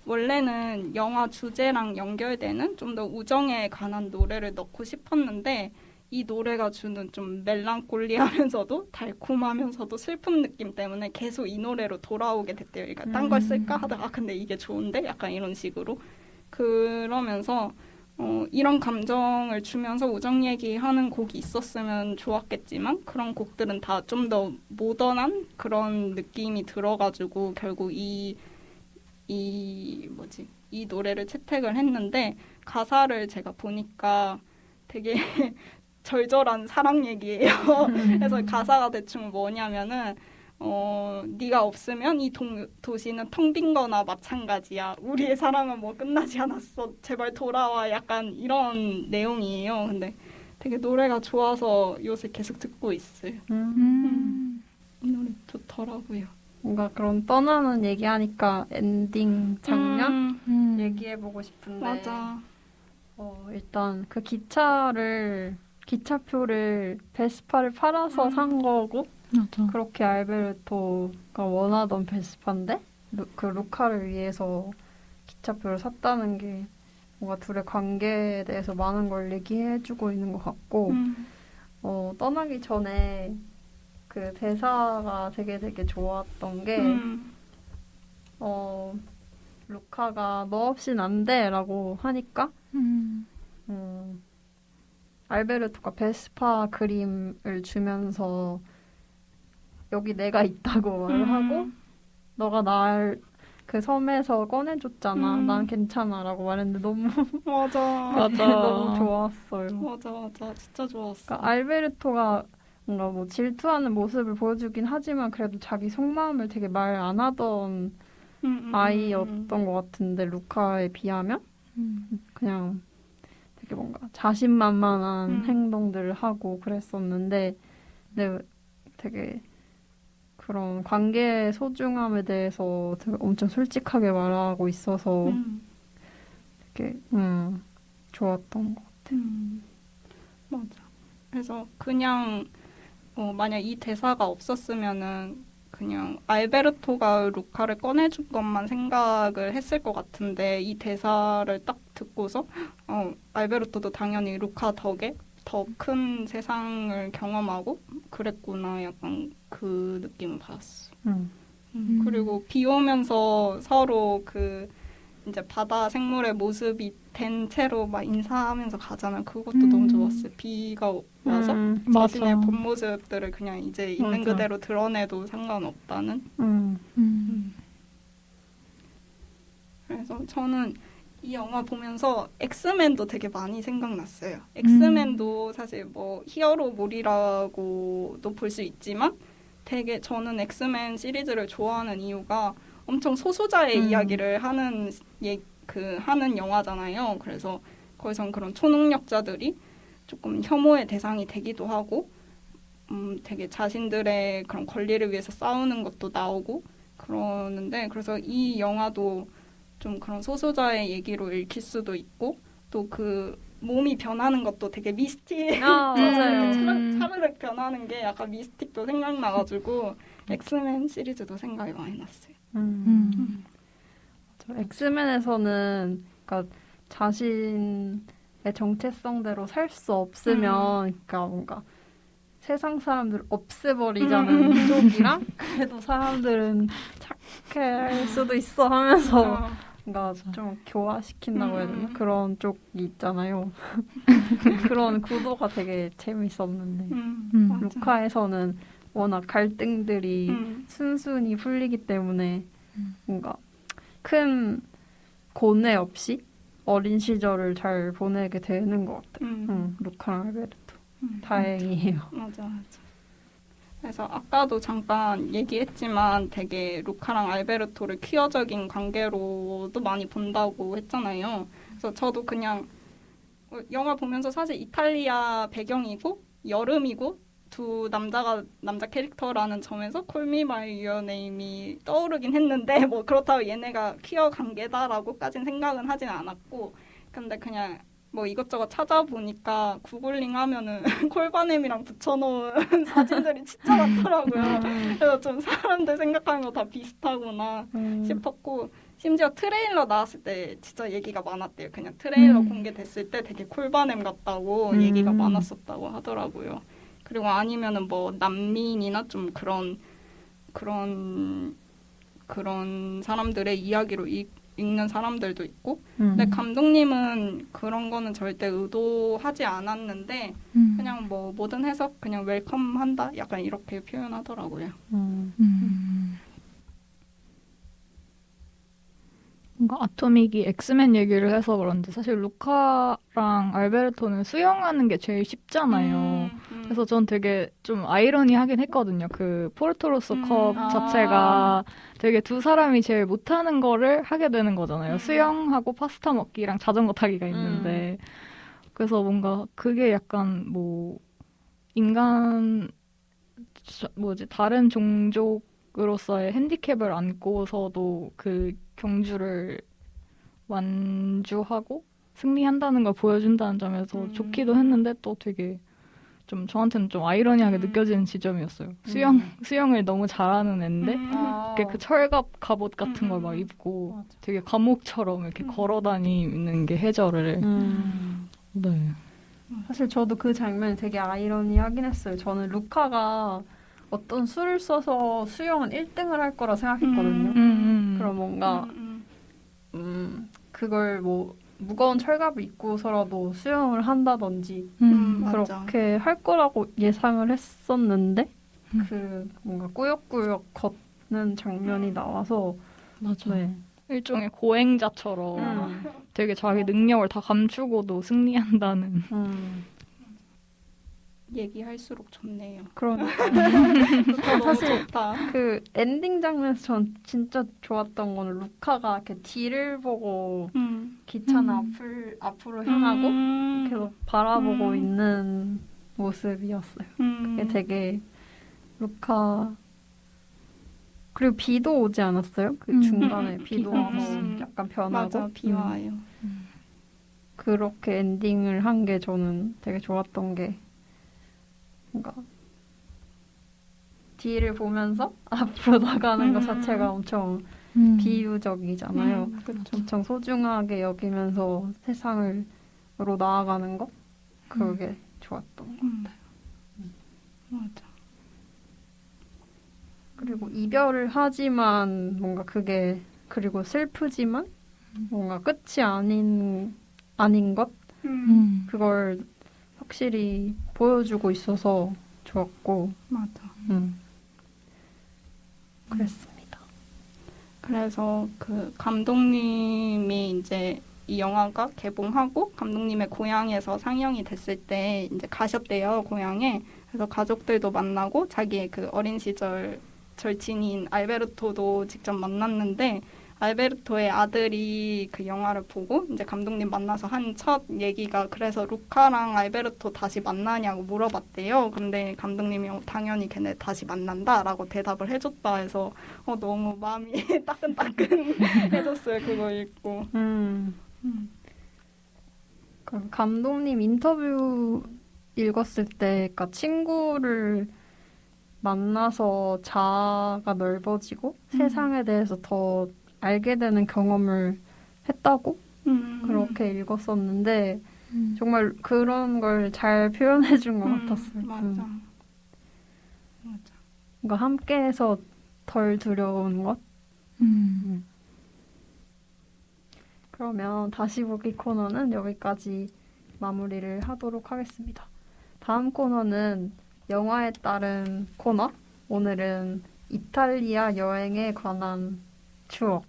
B: 원래는 영화 주제랑 연결되는 좀 더 우정에 관한 노래를 넣고 싶었는데 이 노래가 주는 좀 멜랑콜리하면서도 달콤하면서도 슬픈 느낌 때문에 계속 이 노래로 돌아오게 됐대요. 그러니까 딴 걸 쓸까 하다가 근데 이게 좋은데? 약간 이런 식으로. 그러면서 이런 감정을 주면서 우정 얘기하는 곡이 있었으면 좋았겠지만 그런 곡들은 다 좀 더 모던한 그런 느낌이 들어가지고 결국 이 노래를 채택을 했는데 가사를 제가 보니까 되게 절절한 사랑 얘기예요. 그래서 가사가 대충 뭐냐면은 네가 없으면 이 도시는 텅 빈 거나 마찬가지야. 우리의 사랑은 뭐 끝나지 않았어. 제발 돌아와. 약간 이런 내용이에요. 근데 되게 노래가 좋아서 요새 계속 듣고 있어요. 이 노래 좋더라고요.
C: 뭔가 그런 떠나는 얘기하니까 엔딩 장면 얘기해보고 싶은데
B: 맞아.
C: 일단 그 기차표를 베스파를 팔아서 산 거고
D: 맞아.
C: 그렇게 알베르토가 원하던 베스파인데 그 루카를 위해서 기차표를 샀다는 게 뭔가 둘의 관계에 대해서 많은 걸 얘기해주고 있는 것 같고 떠나기 전에 그 대사가 되게 좋았던 게 루카가 너 없인 안 돼 라고 하니까 알베르토가 베스파 그림을 주면서 여기 내가 있다고 말을 하고 너가 날 그 섬에서 꺼내줬잖아. 난 괜찮아 라고 말했는데 너무
B: 맞아.
C: 너무 좋았어요.
B: 맞아. 진짜 좋았어.
C: 그러니까 알베르토가 뭔가 뭐 질투하는 모습을 보여주긴 하지만 그래도 자기 속마음을 되게 말 안 하던 아이였던 것 같은데 루카에 비하면 그냥 되게 뭔가 자신만만한 행동들을 하고 그랬었는데 근데 되게 그런 관계의 소중함에 대해서 되게 엄청 솔직하게 말하고 있어서 되게 좋았던 것 같아요.
B: 맞아. 그래서 그냥 만약 이 대사가 없었으면은 그냥 알베르토가 루카를 꺼내준 것만 생각을 했을 것 같은데 이 대사를 딱 듣고서 알베르토도 당연히 루카 덕에 더 큰 세상을 경험하고 그랬구나 약간 그 느낌을 받았어. 그리고 비 오면서 서로 그 이제 바다 생물의 모습이 된 채로 막 인사하면서 가잖아. 그것도 너무 좋았어요. 비가 와서 자신의
D: 맞아.
B: 본 모습들을 그냥 이제 있는
C: 맞아.
B: 그대로 드러내도 상관없다는. 그래서 저는 이 영화 보면서 엑스맨도 되게 많이 생각났어요. 엑스맨도 사실 뭐 히어로물이라고도 볼 수 있지만 되게 저는 엑스맨 시리즈를 좋아하는 이유가 엄청 소수자의 이야기를 하는 하는 영화잖아요. 그래서 거기선 그런 초능력자들이 조금 혐오의 대상이 되기도 하고 되게 자신들의 그런 권리를 위해서 싸우는 것도 나오고 그러는데 그래서 이 영화도 좀 그런 소수자의 얘기로 읽힐 수도 있고 또 그 몸이 변하는 것도 되게
C: 맞아요.
B: 차르륵 변하는 게 약간 미스틱도 생각나가지고 엑스맨 시리즈도 생각이 많이 났어요.
C: 엑스맨에서는 그러니까 자신의 정체성대로 살 수 없으면 그러니까 뭔가 세상 사람들을 없애버리자는 쪽이랑 그래도 사람들은 착할 수도 있어 하면서 뭔가 좀 교화시킨다고 해야 되나? 그런 쪽이 있잖아요. 그런 구도가 되게 재밌었는데
B: 맞아.
C: 루카에서는 워낙 갈등들이
B: 음.
C: 순순히 풀리기 때문에 뭔가 큰 고뇌 없이 어린 시절을 잘 보내게 되는 것 같아요. 루카랑 알베르토. 다행이에요.
B: 맞아, 맞아. 그래서 아까도 잠깐 얘기했지만 되게 루카랑 알베르토를 퀴어적인 관계로도 많이 본다고 했잖아요. 그래서 저도 그냥 영화 보면서 사실 이탈리아 배경이고 여름이고 두 남자 캐릭터라는 점에서 콜미 마이 유어 네임이 떠오르긴 했는데 뭐 그렇다고 얘네가 퀴어 관계다라고까지는 생각은 하진 않았고 근데 그냥 뭐 이것저것 찾아보니까 구글링 하면은 콜바넴이랑 붙여놓은 사진들이 진짜 많더라고요. 그래서 좀 사람들 생각하는 거 다 비슷하구나 싶었고 심지어 트레일러 나왔을 때 진짜 얘기가 많았대요. 그냥 트레일러 공개됐을 때 되게 콜바넴 같다고 얘기가 많았었다고 하더라고요. 그리고 아니면은 뭐 난민이나 좀 그런 사람들의 이야기로 읽는 사람들도 있고 근데 감독님은 그런 거는 절대 의도하지 않았는데 그냥 뭐 모든 해석 그냥 웰컴한다 약간 이렇게 표현하더라고요.
D: 뭔가 아토믹이 엑스맨 얘기를 해서 그런지 사실 루카랑 알베르토는 수영하는 게 제일 쉽잖아요. 그래서 전 되게 좀 아이러니하긴 했거든요. 그 포르토로스 컵 자체가 되게 두 사람이 제일 못하는 거를 하게 되는 거잖아요. 수영하고 파스타 먹기랑 자전거 타기가 있는데 그래서 뭔가 그게 약간 뭐 인간 다른 종족으로서의 핸디캡을 안고서도 그 경주를 완주하고 승리한다는 걸 보여준다는 점에서 좋기도 했는데 또 되게 좀 저한테는 좀 아이러니하게 느껴지는 지점이었어요. 수영을 너무 잘하는 애인데 이렇게 그 철갑 갑옷 같은 걸 막 입고
C: 맞아.
D: 되게 감옥처럼 이렇게 걸어 다니는 게 해저를 네.
C: 사실 저도 그 장면이 되게 아이러니하긴 했어요. 저는 루카가 어떤 수를 써서 수영은 1등을 할 거라 생각했거든요. 그럼 뭔가 그걸 뭐 무거운 철갑을 입고서라도 수영을 한다든지
B: 맞아.
C: 그렇게 할 거라고 예상을 했었는데 그 뭔가 꾸역꾸역 걷는 장면이 나와서
D: 맞아.
C: 네.
D: 일종의 고행자처럼 되게 자기 능력을 다 감추고도 승리한다는.
B: 얘기할수록 좋네요.
C: 그러니까
B: 사실 좋다.
C: 그 엔딩 장면에서 전 진짜 좋았던 거는 루카가 이렇게 뒤를 보고 기차는 앞으로 향하고 계속 바라보고 있는 모습이었어요. 그게 되게 루카 그리고 비도 오지 않았어요? 그 중간에 비도 와서 약간 변하고
B: 맞아, 비 와요.
C: 그렇게 엔딩을 한 게 저는 되게 좋았던 게 뭔가 뒤를 보면서 앞으로 나가는 것 자체가 엄청 비유적이잖아요. 엄청 소중하게 여기면서 세상으로 나아가는 것 그게 좋았던 것 같아요.
B: 맞아.
C: 그리고 이별을 하지만 뭔가 그게 그리고 슬프지만 뭔가 끝이 아닌 것 그걸 확실히 보여주고 있어서 좋았고
B: 맞아.
C: 그랬습니다.
B: 그래서 그 감독님이 이제 이 영화가 개봉하고 감독님의 고향에서 상영이 됐을 때 이제 가셨대요, 고향에. 그래서 가족들도 만나고 자기의 그 어린 시절 절친인 알베르토도 직접 만났는데 알베르토의 아들이 그 영화를 보고 이제 감독님 만나서 한 첫 얘기가 그래서 루카랑 알베르토 다시 만나냐고 물어봤대요. 근데 감독님이 당연히 걔네 다시 만난다라고 대답을 해줬다 해서 너무 마음이 따끈따끈해졌어요. 그거 읽고.
C: 그 감독님 인터뷰 읽었을 때, 그러니까 친구를 만나서 자아가 넓어지고 세상에 대해서 더 알게 되는 경험을 했다고 그렇게 읽었었는데 정말 그런 걸 잘 표현해준 것 같았어요.
B: 맞아.
C: 뭔가 함께해서 덜 두려운 것. 그러면 다시 보기 코너는 여기까지 마무리를 하도록 하겠습니다. 다음 코너는 영화에 따른 코너. 오늘은 이탈리아 여행에 관한 추억.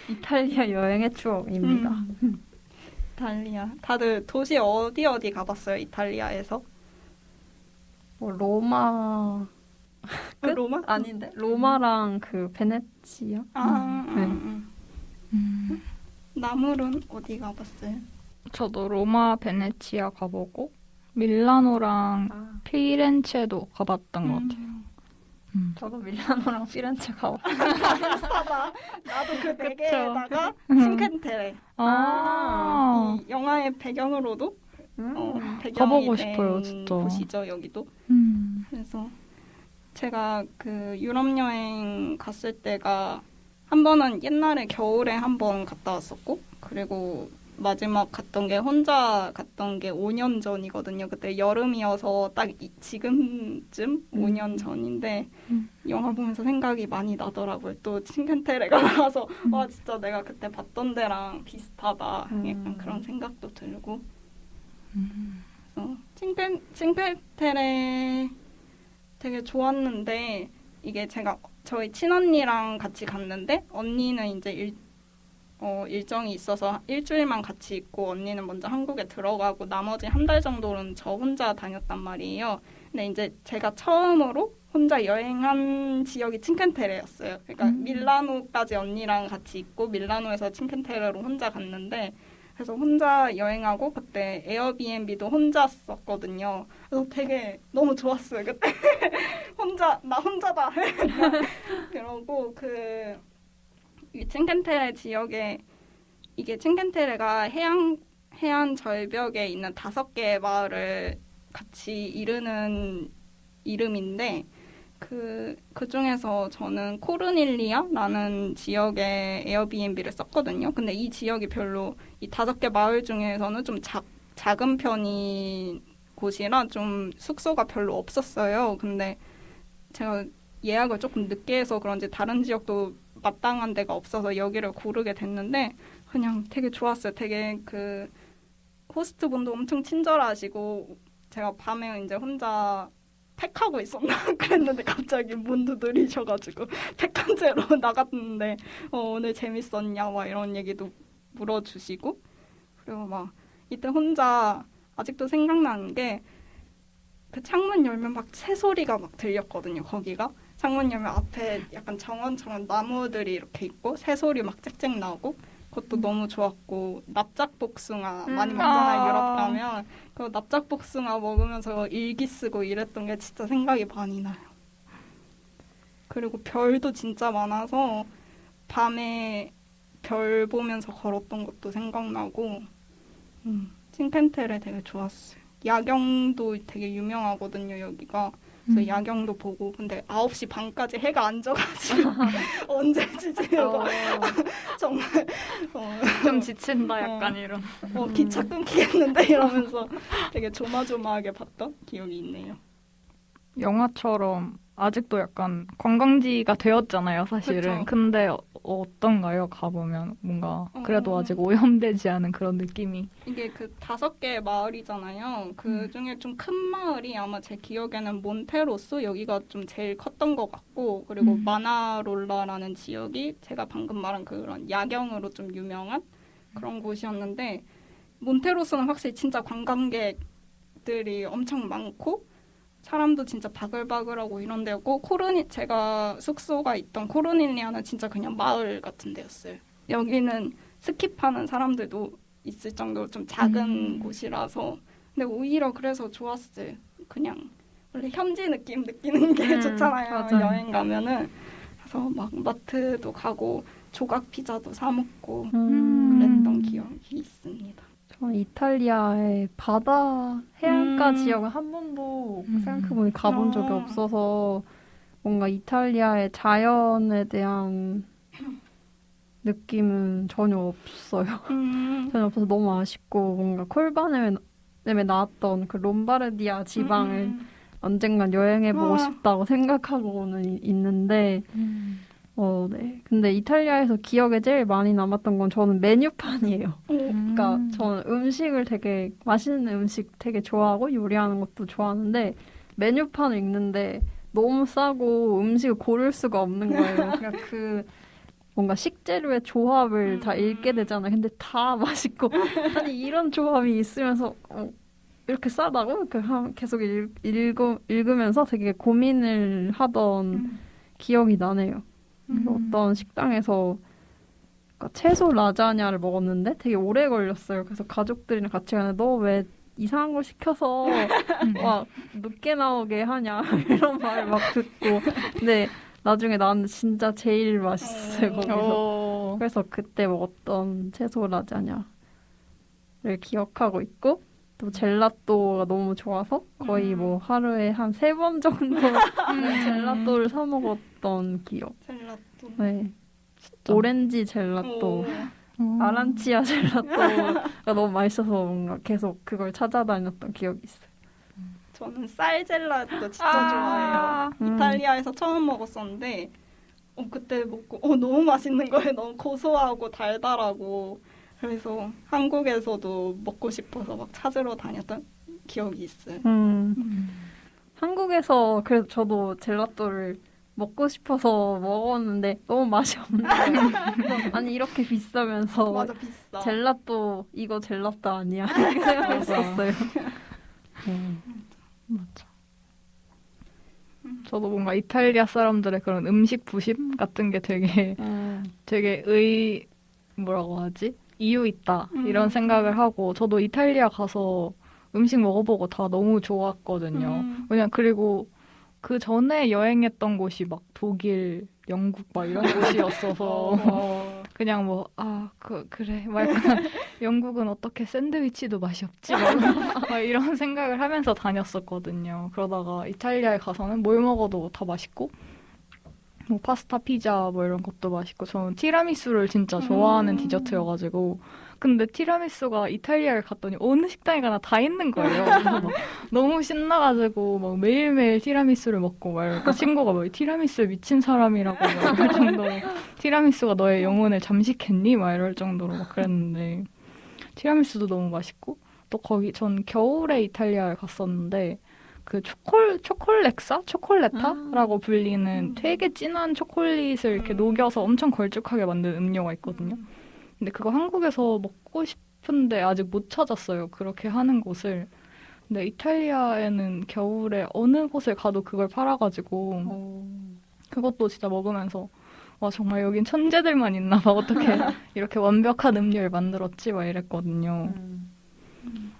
C: 이탈리아 여행의 추억입니다.
B: 이탈리아. 다들 도시 어디 가봤어요? 이탈리아에서?
C: 뭐 로마 끝?
B: 로마?
C: 아닌데 로마랑 그 베네치아.
B: 나물은 어디 가봤어요?
D: 저도 로마, 베네치아 가보고 밀라노랑 피렌체도 가봤던 것 같아요.
C: 저도 밀라노랑 피렌체 가봤어요.
B: 비슷하다. 나도 그 네 개에다가 칭켄테레. 이 영화의 배경으로도 배경이
D: 가보고
B: 된
D: 싶어요, 진짜.
B: 곳이죠, 여기도. 그래서 제가 그 유럽 여행 갔을 때가 한 번은 옛날에 겨울에 한 번 갔다 왔었고, 그리고 마지막 갔던 게 혼자 갔던 게 5년 전이거든요. 그때 여름이어서 딱 지금쯤 5년 전인데 영화 보면서 생각이 많이 나더라고요. 또 칭켄테레가 나와서 와 진짜 내가 그때 봤던 데랑 비슷하다. 약간 그런 생각도 들고. 그래서 칭켄테레 되게 좋았는데 이게 제가 저희 친언니랑 같이 갔는데 언니는 이제 일정이 있어서 일주일만 같이 있고 언니는 먼저 한국에 들어가고 나머지 한 달 정도는 저 혼자 다녔단 말이에요. 근데 이제 제가 처음으로 혼자 여행한 지역이 칭켄테레였어요. 그러니까 밀라노까지 언니랑 같이 있고 밀라노에서 칭켄테레로 혼자 갔는데 그래서 혼자 여행하고 그때 에어비앤비도 혼자 썼거든요. 그래서 되게 너무 좋았어요. 그때 나 혼자다. 그러고 이 칭켄테레 지역에 이게 칭켄테레가 해안 절벽에 있는 5개의 마을을 같이 이르는 이름인데 그 중에서 저는 코르닐리아라는 지역에 에어비앤비를 썼거든요. 근데 이 지역이 별로 이 5개 마을 중에서는 좀 작은 편인 곳이라 좀 숙소가 별로 없었어요. 근데 제가 예약을 조금 늦게 해서 그런지 다른 지역도 마땅한 데가 없어서 여기를 고르게 됐는데 그냥 되게 좋았어요. 되게 그 호스트분도 엄청 친절하시고 제가 밤에 이제 혼자 팩하고 있었나 그랬는데 갑자기 문 두드리셔가지고 팩한 채로 나갔는데 오늘 재밌었냐 막 이런 얘기도 물어주시고 그리고 막 이때 혼자 아직도 생각나는 게 그 창문 열면 막 새소리가 막 들렸거든요. 거기가 창문 열면 앞에 약간 정원처럼 나무들이 이렇게 있고 새소리 막 짹짹 나고 그것도 너무 좋았고 납작복숭아 많이 먹잖아요. 유럽 가면 그 납작복숭아 먹으면서 일기 쓰고 이랬던 게 진짜 생각이 많이 나요. 그리고 별도 진짜 많아서 밤에 별 보면서 걸었던 것도 생각나고 칭켄테레 되게 좋았어요. 야경도 되게 유명하거든요. 여기가. 그래서 야경도 보고 근데 9시 반까지 해가 안 져가지고 언제지 제가 정말
D: 좀 지친다 약간 이런.
B: 기차 끊기겠는데 이러면서 되게 조마조마하게 봤던 기억이 있네요.
D: 영화처럼 아직도 약간 관광지가 되었잖아요, 사실은.
B: 그쵸.
D: 근데 어떤가요? 가보면 뭔가 그래도 아직 오염되지 않은 그런 느낌이.
B: 이게 그 5개의 마을이잖아요. 그 중에 좀 큰 마을이 아마 제 기억에는 몬테로스 여기가 좀 제일 컸던 것 같고 그리고 마나롤라라는 지역이 제가 방금 말한 그런 야경으로 좀 유명한 그런 곳이었는데 몬테로스는 확실히 진짜 관광객들이 엄청 많고 사람도 진짜 바글바글하고 이런 데였고 제가 숙소가 있던 코르닐리아는 진짜 그냥 마을 같은 데였어요. 여기는 스킵하는 사람들도 있을 정도로 좀 작은 곳이라서 근데 오히려 그래서 좋았어요. 그냥 원래 현지 느낌 느끼는 게 좋잖아요.
C: 맞아요.
B: 여행 가면은 그래서 막 마트도 가고 조각 피자도 사 먹고 그랬던 기억이 있습니다.
C: 저는 이탈리아의 바다 해안가 지역은 한 번도 생각해보니 가본 적이 없어서 뭔가 이탈리아의 자연에 대한 느낌은 전혀 없어요. 전혀 없어서 너무 아쉽고 뭔가 콜바넴에 나왔던 그 롬바르디아 지방을 언젠간 여행해보고 싶다고 생각하고는 있는데 네. 근데 이탈리아에서 기억에 제일 많이 남았던 건 저는 메뉴판이에요. 그러니까 저는 음식을 되게 맛있는 음식 되게 좋아하고 요리하는 것도 좋아하는데 메뉴판을 읽는데 너무 싸고 음식을 고를 수가 없는 거예요. 그러니까 그 뭔가 식재료의 조합을 다 읽게 되잖아요. 근데 다 맛있고 아니 이런 조합이 있으면서 이렇게 싸다고 이렇게 계속 읽으면서 되게 고민을 하던 기억이 나네요. 어떤 식당에서 그러니까 채소 라자냐를 먹었는데 되게 오래 걸렸어요. 그래서 가족들이랑 같이 가는데 너 왜 이상한 걸 시켜서 막 늦게 나오게 하냐 이런 말을 막 듣고 근데 나중에 나는 진짜 제일 맛있어요 거기서. 그래서 그때 먹었던 채소 라자냐를 기억하고 있고 또 젤라또가 너무 좋아서 거의 뭐 하루에 한 3번 정도 젤라또를 사 먹었던 기억.
B: 젤라또.
C: 네. 오렌지 젤라또, 아란치아 젤라또가 너무 맛있어서 뭔가 계속 그걸 찾아다녔던 기억이 있어요.
B: 저는 쌀 젤라또 진짜 좋아해요. 이탈리아에서 처음 먹었었는데 그때 먹고 너무 맛있는 거예요. 너무 고소하고 달달하고 그래서 한국에서도 먹고 싶어서 막 찾으러 다녔던 기억이 있어요.
C: 한국에서 그래서 저도 젤라또를 먹고 싶어서 먹었는데 너무 맛이 없는 거예요. 아니 이렇게 비싸면서
B: 맞아 비싸.
C: 젤라또 이거 젤라또 아니야 이렇게 생각했었어요.
D: 맞아. 저도 뭔가 이탈리아 사람들의 그런 음식 부심 같은 게 되게 뭐라고 하지? 이유 있다 이런 생각을 하고 저도 이탈리아 가서 음식 먹어보고 다 너무 좋았거든요. 왜냐 그리고 그 전에 여행했던 곳이 막 독일, 영국 막 이런 곳이었어서 그냥 뭐 그래 막 약간 영국은 어떻게 샌드위치도 맛이 없지 막 이런 생각을 하면서 다녔었거든요. 그러다가 이탈리아에 가서는 뭘 먹어도 다 맛있고 뭐 파스타, 피자 뭐 이런 것도 맛있고 저는 티라미수를 진짜 좋아하는 디저트여가지고 근데 티라미수가 이탈리아를 갔더니 어느 식당에 가나 다 있는 거예요. 그래서 막 너무 신나가지고 막 매일매일 티라미수를 먹고 막 이러니까 친구가 뭐 티라미수에 미친 사람이라고 막 이럴 정도로 티라미수가 너의 영혼을 잠식했니? 막 이럴 정도로 막 그랬는데 티라미수도 너무 맛있고 또 거기 전 겨울에 이탈리아에 갔었는데 그 초콜레타라고 불리는 되게 진한 초콜릿을 이렇게 녹여서 엄청 걸쭉하게 만든 음료가 있거든요. 근데 그거 한국에서 먹고 싶은데 아직 못 찾았어요. 그렇게 하는 곳을. 근데 이탈리아에는 겨울에 어느 곳을 가도 그걸 팔아가지고 그것도 진짜 먹으면서 와 정말 여긴 천재들만 있나 봐. 어떻게 이렇게 완벽한 음료를 만들었지? 막 이랬거든요.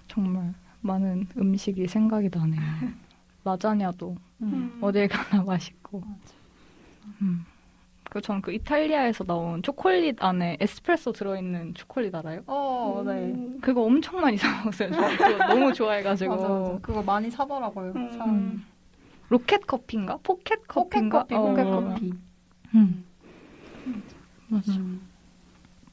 D: 정말 많은 음식이 생각이 나네요. 라자냐도 어딜 가나 맛있고. 그리고 전 그 이탈리아에서 나온 초콜릿 안에 에스프레소 들어있는 초콜릿 알아요?
C: 네.
D: 그거 엄청 많이 사 먹었어요. 저 그거 너무 좋아해가지고.
C: 맞아. 그거 많이 사더라고요.
D: 로켓 커피인가? 포켓 커피인가?
C: 포켓 커피.
D: 맞아.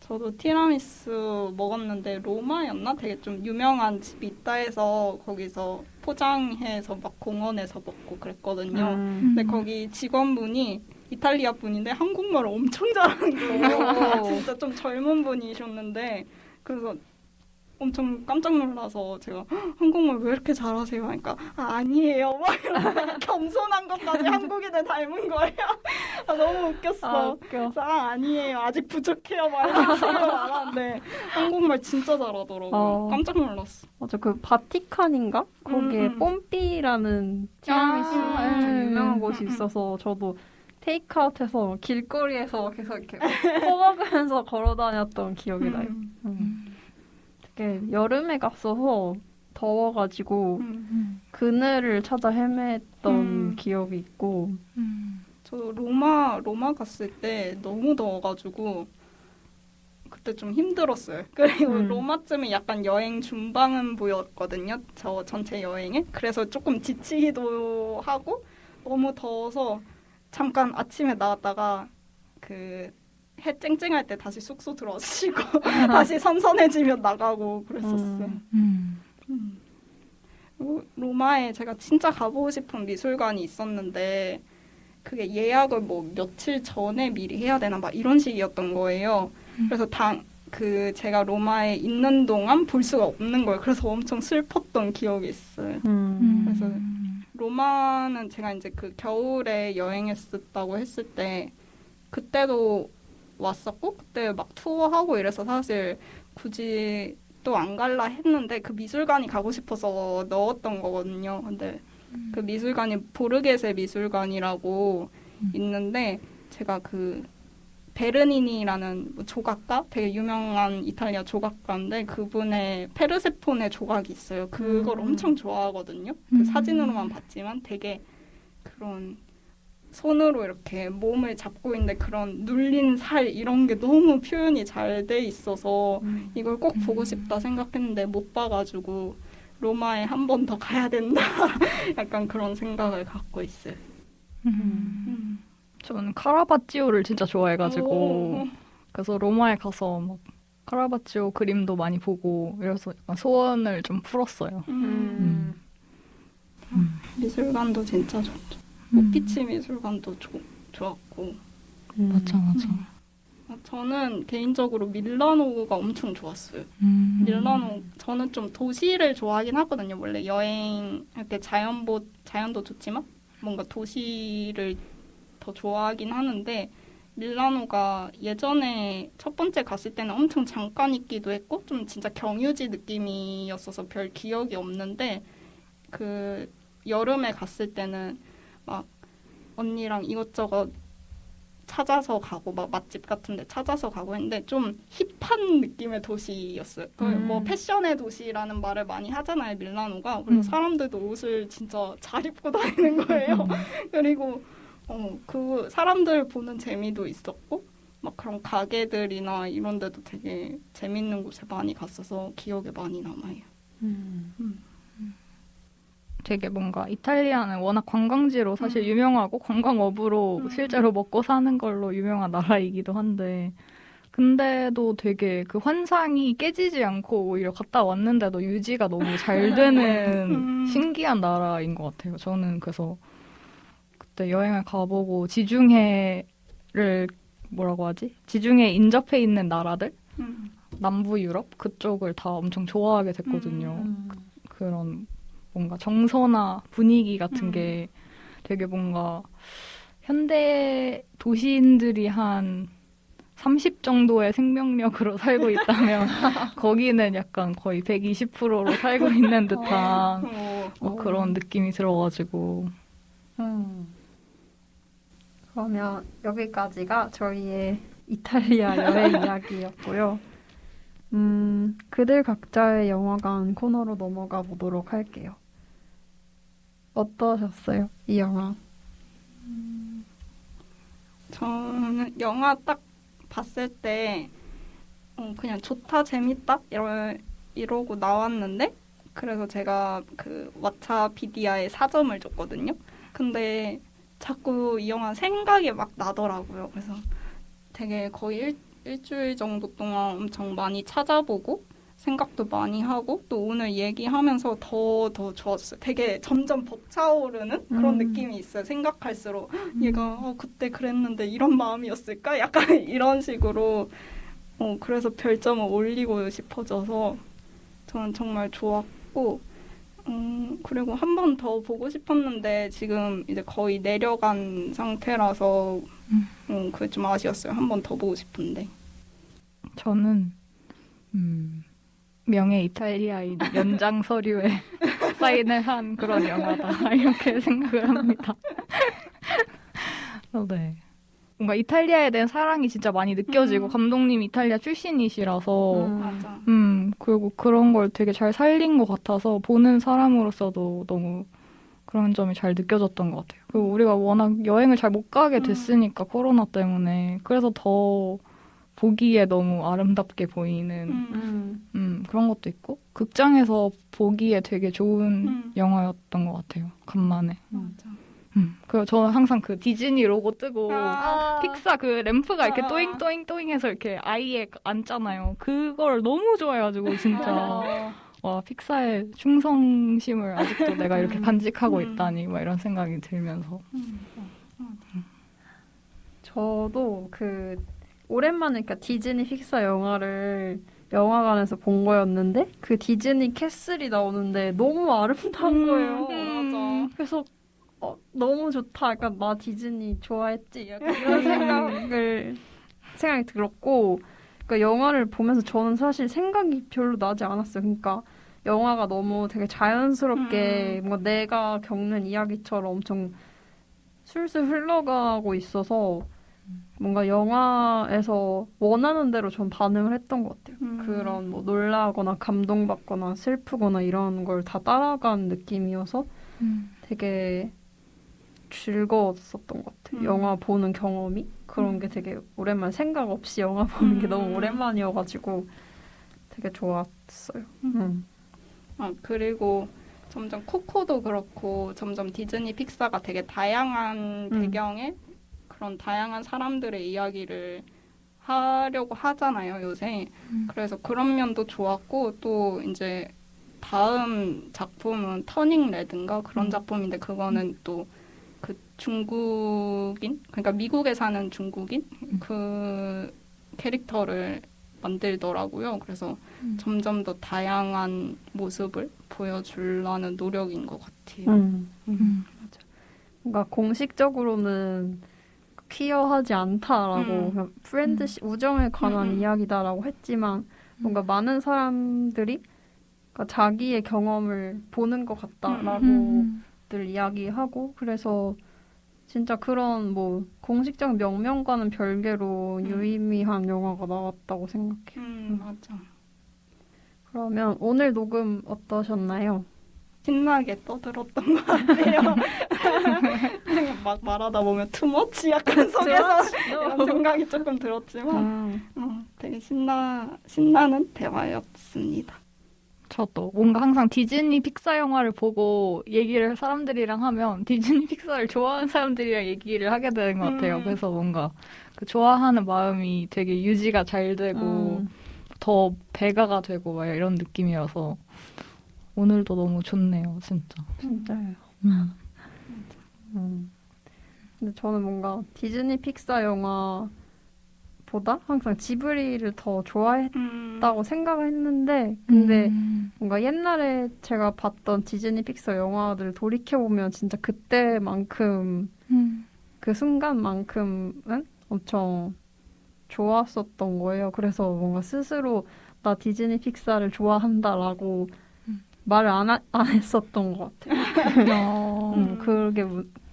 B: 저도 티라미수 먹었는데 로마였나? 되게 좀 유명한 집이 있다 해서 거기서 포장해서 막 공원에서 먹고 그랬거든요. 근데 거기 직원분이 이탈리아 분인데 한국말을 엄청 잘하는 거예요. 진짜 좀 젊은 분이셨는데 그래서 엄청 깜짝 놀라서 제가 한국말 왜 이렇게 잘하세요? 하니까 아니에요. 막 이러면서 겸손한 것까지 한국인을 닮은 거예요. 너무 웃겼어.
C: 웃겨.
B: 그래서 아니에요. 아직 부족해요. 막 이러면서 말하는데 한국말 진짜 잘하더라고요. 깜짝 놀랐어.
C: 맞아. 그 바티칸인가? 거기에 뽐삐라는 티라미수 엄청 유명한 곳이 있어서 저도 테이크아웃해서 길거리에서 계속 이렇게 퍼먹으면서 걸어다녔던 기억이 나요. 되게 여름에 갔어서 더워가지고 그네를 찾아 헤맸던 기억이 있고
B: 저 로마 갔을 때 너무 더워가지고 그때 좀 힘들었어요. 그리고 로마쯤에 약간 여행 중반부였거든요. 저 전체 여행에. 그래서 조금 지치기도 하고 너무 더워서 잠깐 아침에 나왔다가 그 해 쨍쨍할 때 다시 숙소 들어와서 쉬고 다시 선선해지면 나가고 그랬었어요. 로마에 제가 진짜 가보고 싶은 미술관이 있었는데 그게 예약을 뭐 며칠 전에 미리 해야 되나 막 이런 식이었던 거예요. 그래서 제가 로마에 있는 동안 볼 수가 없는 거예요. 그래서 엄청 슬펐던 기억이 있어요. 그래서 로마는 제가 이제 그 겨울에 여행했었다고 했을 때 그때도 왔었고 그때 막 투어하고 이래서 사실 굳이 또 안 갈라 했는데 그 미술관이 가고 싶어서 넣었던 거거든요. 근데 그 미술관이 보르게세 미술관이라고 있는데 제가 그 베르니니라는 조각가 되게 유명한 이탈리아 조각가인데 그분의 페르세폰의 조각이 있어요. 그걸 엄청 좋아하거든요. 그 사진으로만 봤지만 되게 그런 손으로 이렇게 몸을 잡고 있는데 그런 눌린 살 이런 게 너무 표현이 잘 돼 있어서 이걸 꼭 보고 싶다 생각했는데 못 봐가지고 로마에 한 번 더 가야 된다. 약간 그런 생각을 갖고 있어요.
D: 저는 카라바찌오를 진짜 좋아해가지고
B: 오.
D: 그래서 로마에 가서 막 카라바찌오 그림도 많이 보고 이래서 약간 소원을 좀 풀었어요.
B: 미술관도 진짜 좋죠. 오피치 미술관도 좋았고.
D: 맞아.
B: 저는 개인적으로 밀라노가 엄청 좋았어요. 밀라노 저는 좀 도시를 좋아하긴 하거든요. 원래 여행 이렇게 자연도 좋지만 뭔가 도시를 더 좋아하긴 하는데 밀라노가 예전에 첫 번째 갔을 때는 엄청 잠깐 있기도 했고 좀 진짜 경유지 느낌이었어서 별 기억이 없는데 그 여름에 갔을 때는 막 언니랑 이것저것 찾아서 가고 막 맛집 같은 데 찾아서 가고 했는데 좀 힙한 느낌의 도시였어요. 뭐 패션의 도시라는 말을 많이 하잖아요, 밀라노가. 그래서 사람들도 옷을 진짜 잘 입고 다니는 거예요. 그리고 그 사람들 보는 재미도 있었고 막 그런 가게들이나 이런 데도 되게 재밌는 곳에 많이 갔어서 기억에 많이 남아요.
D: 되게 뭔가 이탈리아는 워낙 관광지로 사실 유명하고 관광업으로 실제로 먹고 사는 걸로 유명한 나라이기도 한데 근데도 되게 그 환상이 깨지지 않고 오히려 갔다 왔는데도 유지가 너무 잘 되는 신기한 나라인 것 같아요. 저는 그래서 그때 여행을 가보고 지중해에 인접해 있는 나라들 남부 유럽 그쪽을 다 엄청 좋아하게 됐거든요. 그런 뭔가 정서나 분위기 같은 게 되게 뭔가 현대 도시인들이 한 30 정도의 생명력으로 살고 있다면 거기는 약간 거의 120%로 살고 있는 듯한 그런 느낌이 들어가지고
C: 그러면 여기까지가 저희의 이탈리아 여행 이야기였고요. 그들 각자의 영화관 코너로 넘어가 보도록 할게요. 어떠셨어요? 이 영화?
B: 저는 영화 딱 봤을 때 그냥 좋다, 재밌다 이러고 나왔는데 그래서 제가 그 왓챠피디아에 4점을 줬거든요. 근데 자꾸 이 영화 생각이 막 나더라고요. 그래서 되게 거의 일주일 정도 동안 엄청 많이 찾아보고 생각도 많이 하고 또 오늘 얘기하면서 더 좋았어요. 되게 점점 벅차오르는 그런 느낌이 있어요. 생각할수록 얘가 그때 그랬는데 이런 마음이었을까? 약간 이런 식으로 그래서 별점을 올리고 싶어져서 저는 정말 좋았고 그리고 한 번 더 보고 싶었는데 지금 이제 거의 내려간 상태라서 그게 좀 아쉬웠어요. 한 번 더 보고 싶은데.
D: 저는 명예 이탈리아인 연장 서류에 사인을 한 그런 영화다 이렇게 생각을 합니다. 네. 뭔가 이탈리아에 대한 사랑이 진짜 많이 느껴지고 감독님 이탈리아 출신이시라서
B: 맞아.
D: 그리고 그런 걸 되게 잘 살린 것 같아서 보는 사람으로서도 너무 그런 점이 잘 느껴졌던 것 같아요. 그리고 우리가 워낙 여행을 잘 못 가게 됐으니까 코로나 때문에 그래서 더 보기에 너무 아름답게 보이는 그런 것도 있고 극장에서 보기에 되게 좋은 영화였던 것 같아요. 간만에.
B: 맞아.
D: 그리고 저는 항상 그 디즈니 로고 뜨고
B: 아.
D: 픽사 그 램프가 이렇게
B: 아.
D: 또잉또잉또잉해서 이렇게 아이에 앉잖아요. 그걸 너무 좋아해가지고 진짜 와 픽사의 충성심을 아직도 내가 이렇게 간직하고 있다니 막 이런 생각이 들면서
C: 저도 그 오랜만에 그러니까 디즈니 픽사 영화를 영화관에서 본 거였는데 그 디즈니 캐슬이 나오는데 너무 아름다운 거예요.
B: 맞아.
C: 그래서 너무 좋다. 약간 나 디즈니 좋아했지. 약간 이런 생각이 들었고 그러니까 영화를 보면서 저는 사실 생각이 별로 나지 않았어요. 그러니까 영화가 너무 되게 자연스럽게 뭔가 내가 겪는 이야기처럼 엄청 술술 흘러가고 있어서 뭔가 영화에서 원하는 대로 전 반응을 했던 것 같아요. 그런 뭐 놀라거나 감동받거나 슬프거나 이런 걸 다 따라간 느낌이어서 되게 즐거웠었던 것 같아요. 영화 보는 경험이 그런 게 되게 오랜만에 생각 없이 영화 보는 게 너무 오랜만이어가지고 되게 좋았어요.
B: 그리고 점점 코코도 그렇고 점점 디즈니 픽사가 되게 다양한 배경에 그런 다양한 사람들의 이야기를 하려고 하잖아요, 요새. 그래서 그런 면도 좋았고 또 이제 다음 작품은 터닝 레드인가 그런 작품인데 그거는 또 그 중국인, 그러니까 미국에 사는 중국인 그 캐릭터를 만들더라고요. 그래서 점점 더 다양한 모습을 보여주려는 노력인 것 같아요.
C: 맞아. 뭔가 공식적으로는 퀴어하지 않다라고 그냥 우정에 관한 이야기다라고 했지만 뭔가 많은 사람들이 그러니까 자기의 경험을 보는 것 같다라고 늘 이야기하고 그래서 진짜 그런 뭐 공식적 명명과는 별개로 유의미한 영화가 나왔다고 생각해요.
B: 맞아.
C: 그러면 오늘 녹음 어떠셨나요?
B: 신나게 떠들었던 것 같아요. 막 말하다 보면 투머치 약간 속에서 이런 생각이 조금 들었지만 되게 신나는 대화였습니다.
D: 저도 뭔가 항상 디즈니 픽사 영화를 보고 얘기를 사람들이랑 하면 디즈니 픽사를 좋아하는 사람들이랑 얘기를 하게 되는 것 같아요. 그래서 뭔가 그 좋아하는 마음이 되게 유지가 잘 되고 더 배가가 되고 막 이런 느낌이어서 오늘도 너무 좋네요, 진짜.
C: 진짜요. 근데 저는 뭔가 디즈니 픽사 영화보다 항상 지브리를 더 좋아했다고 생각을 했는데 근데 뭔가 옛날에 제가 봤던 디즈니 픽사 영화들 돌이켜보면 진짜 그때만큼 그 순간만큼은 엄청 좋았었던 거예요. 그래서 뭔가 스스로 나 디즈니 픽사를 좋아한다라고 말을 안 했었던 것 같아요.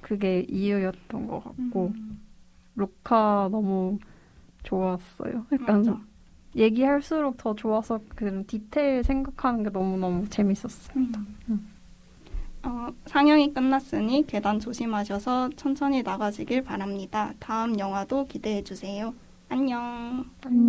C: 그게 이유였던 것 같고 루카 너무 좋았어요. 약간
B: 맞아.
C: 얘기할수록 더 좋아서 그런 디테일 생각하는 게 너무너무 재밌었습니다.
B: 상영이 끝났으니 계단 조심하셔서 천천히 나가시길 바랍니다. 다음 영화도 기대해주세요. 안녕.
C: 안녕.